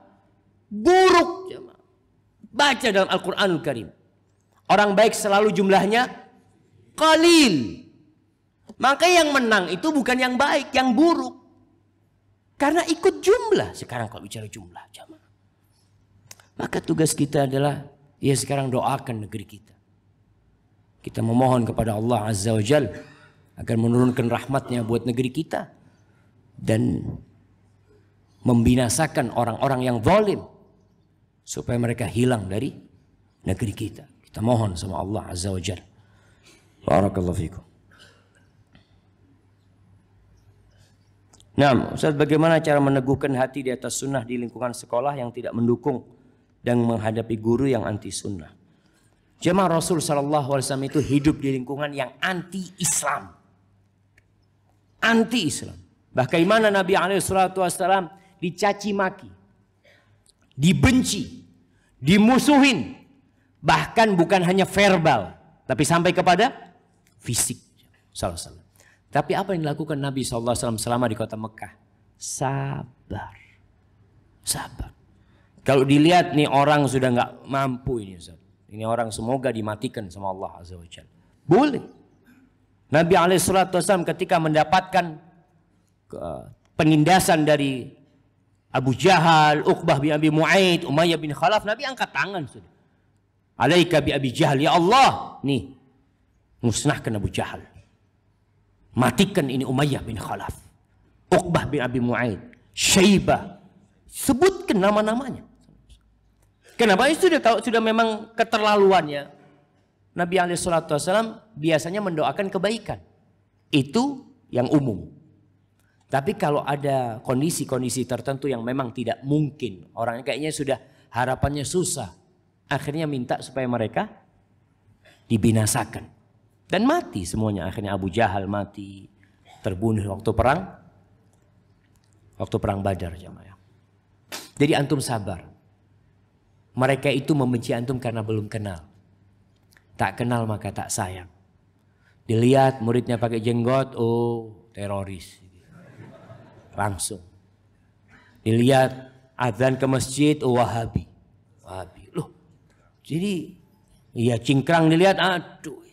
buruk. Baca dalam Al-Quranul Karim. Orang baik selalu jumlahnya qalil. Maka yang menang itu bukan yang baik, yang buruk. Karena ikut jumlah. Sekarang kalau bicara jumlah. Maka tugas kita adalah, ya sekarang doakan negeri kita. Kita memohon kepada Allah Azza wa Jal agar menurunkan rahmatnya buat negeri kita. Dan membinasakan orang-orang yang zalim supaya mereka hilang dari negeri kita. Kita mohon sama Allah Azza wa Jalla. Barakallahu fikum. Nah, Ustaz, bagaimana cara meneguhkan hati di atas sunnah di lingkungan sekolah yang tidak mendukung dan menghadapi guru yang anti sunnah? Jemaah Rasul Sallallahu Alaihi Wasallam itu hidup di lingkungan yang anti Islam, anti Islam. Bagaimana Nabi Alaihi Wasallam dicaci maki, dibenci, dimusuhin, bahkan bukan hanya verbal, tapi sampai kepada fisik. Sallallahu. Tapi apa yang dilakukan Nabi SAW selama di kota Mekah? Sabar. Sabar. Kalau dilihat nih orang sudah nggak mampu ini Ustaz. Ini orang semoga dimatikan sama Allah Azza wa Jalla. Boleh. Nabi SAW ketika mendapatkan penindasan dari Abu Jahal, Uqbah bin Abi Mu'aid, Umayyah bin Khalaf, Nabi angkat tangan sudah. Alaika bi Abi Jahal, ya Allah, nih musnahkan Abu Jahal. Matikan ini Umayyah bin Khalaf, Uqbah bin Abi Mu'aid, Syaibah. Sebutkan nama-namanya. Kenapa? Itu sudah memang keterlaluannya. Nabi SAW biasanya mendoakan kebaikan. Itu yang umum. Tapi kalau ada kondisi-kondisi tertentu yang memang tidak mungkin, orangnya kayaknya sudah harapannya susah, akhirnya minta supaya mereka dibinasakan. Dan mati semuanya. Akhirnya Abu Jahal mati, terbunuh waktu perang Badar, jemaah. Jadi antum sabar. Mereka itu membenci antum karena belum kenal. Tak kenal maka tak sayang. Dilihat muridnya pakai jenggot, oh teroris. Langsung. Dilihat azan ke masjid, oh Wahabi. Wahabi. Loh. Jadi iya cingkrang dilihat, aduh.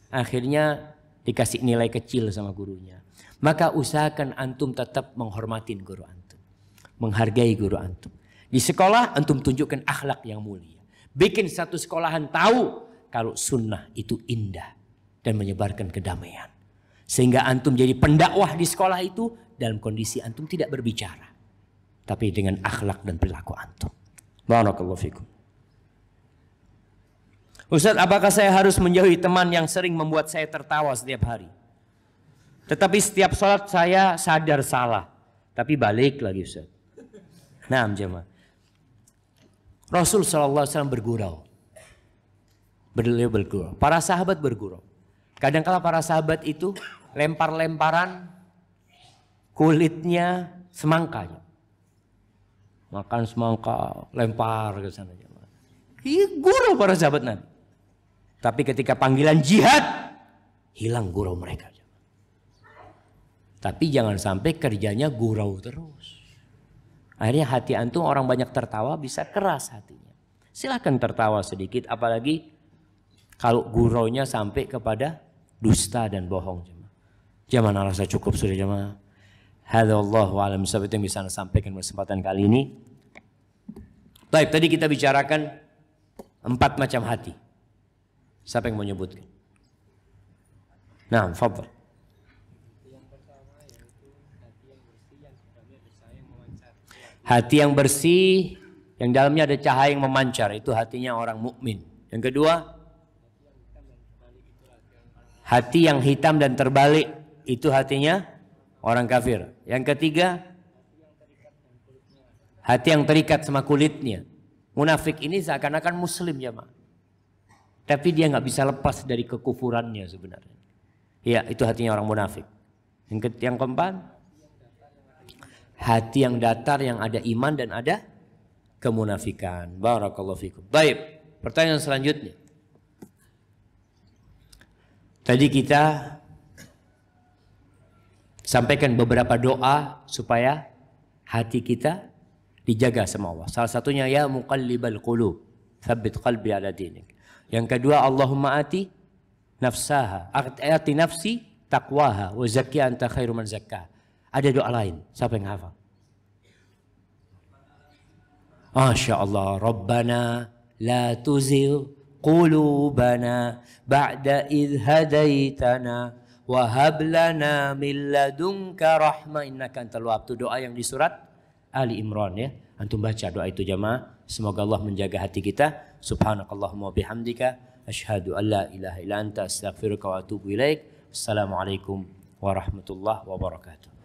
Akhirnya dikasih nilai kecil sama gurunya. Maka usahakan antum tetap menghormatin guru antum. Menghargai guru antum. Di sekolah antum tunjukkan akhlak yang mulia. Bikin satu sekolahan tahu kalau sunnah itu indah dan menyebarkan kedamaian. Sehingga antum jadi pendakwah di sekolah itu dalam kondisi antum tidak berbicara. Tapi dengan akhlak dan perilaku antum. Barakallahu fikum. Ustaz, apakah saya harus menjauhi teman yang sering membuat saya tertawa setiap hari? Tetapi setiap sholat saya sadar salah. Tapi balik lagi Ustaz. Nah jemaah. Rasul SAW bergurau. Beliau bergurau. Para sahabat bergurau. Kadang-kala para sahabat itu lempar-lemparan kulitnya semangka. Makan semangka, lempar ke sana. Gurau para sahabat Nabi. Tapi ketika panggilan jihad, hilang gurau mereka. Tapi jangan sampai kerjanya gurau terus. Akhirnya hati antum orang banyak tertawa bisa keras hatinya. Silahkan tertawa sedikit, apalagi kalau guraunya sampai kepada dusta dan bohong. Jamaah rasa cukup sudah jamaah. Hadza wallahu a'lam bishawab, yang bisa saya sampaikan pada kesempatan kali ini. Baik, tadi kita bicarakan 4 macam hati. Siapa yang mau menyebutkan? Nah, fadhal. Hati yang bersih, yang dalamnya ada cahaya yang memancar, itu hatinya orang mukmin. Yang kedua, hati yang hitam dan terbalik, itu hatinya orang kafir. Yang ketiga, hati yang terikat sama kulitnya. Munafik ini seakan-akan muslim jemaah. Tapi dia nggak bisa lepas dari kekufurannya sebenarnya. Ya, itu hatinya orang munafik. Yang keempat, hati yang datar yang ada iman dan ada kemunafikan. Barakallahu fikum. Baik, pertanyaan selanjutnya. Tadi kita sampaikan beberapa doa supaya hati kita dijaga sama Allah. Salah satunya ya muqallibal qulub, tsabbit qalbi ala dinik. Yang kedua, Allahumma ati nafsaha, ati nafsi taqwaha wa zakkiha anta khairu man zakkaha. Ada doa lain, siapa yang hafal? Masya Allah. Rabbana la tuzigh qulubana ba'da idh hadaitana wa hab lana min ladunka rahmah innaka antal wahhab. Itu doa yang di surat Ali Imran ya. Antum baca doa itu jamaah. Semoga Allah menjaga hati kita. Subhanakallahumma bihamdika asyhadu an la ilaha illa anta astaghfiruka wa atubu ilaik. Assalamualaikum warahmatullahi wabarakatuh.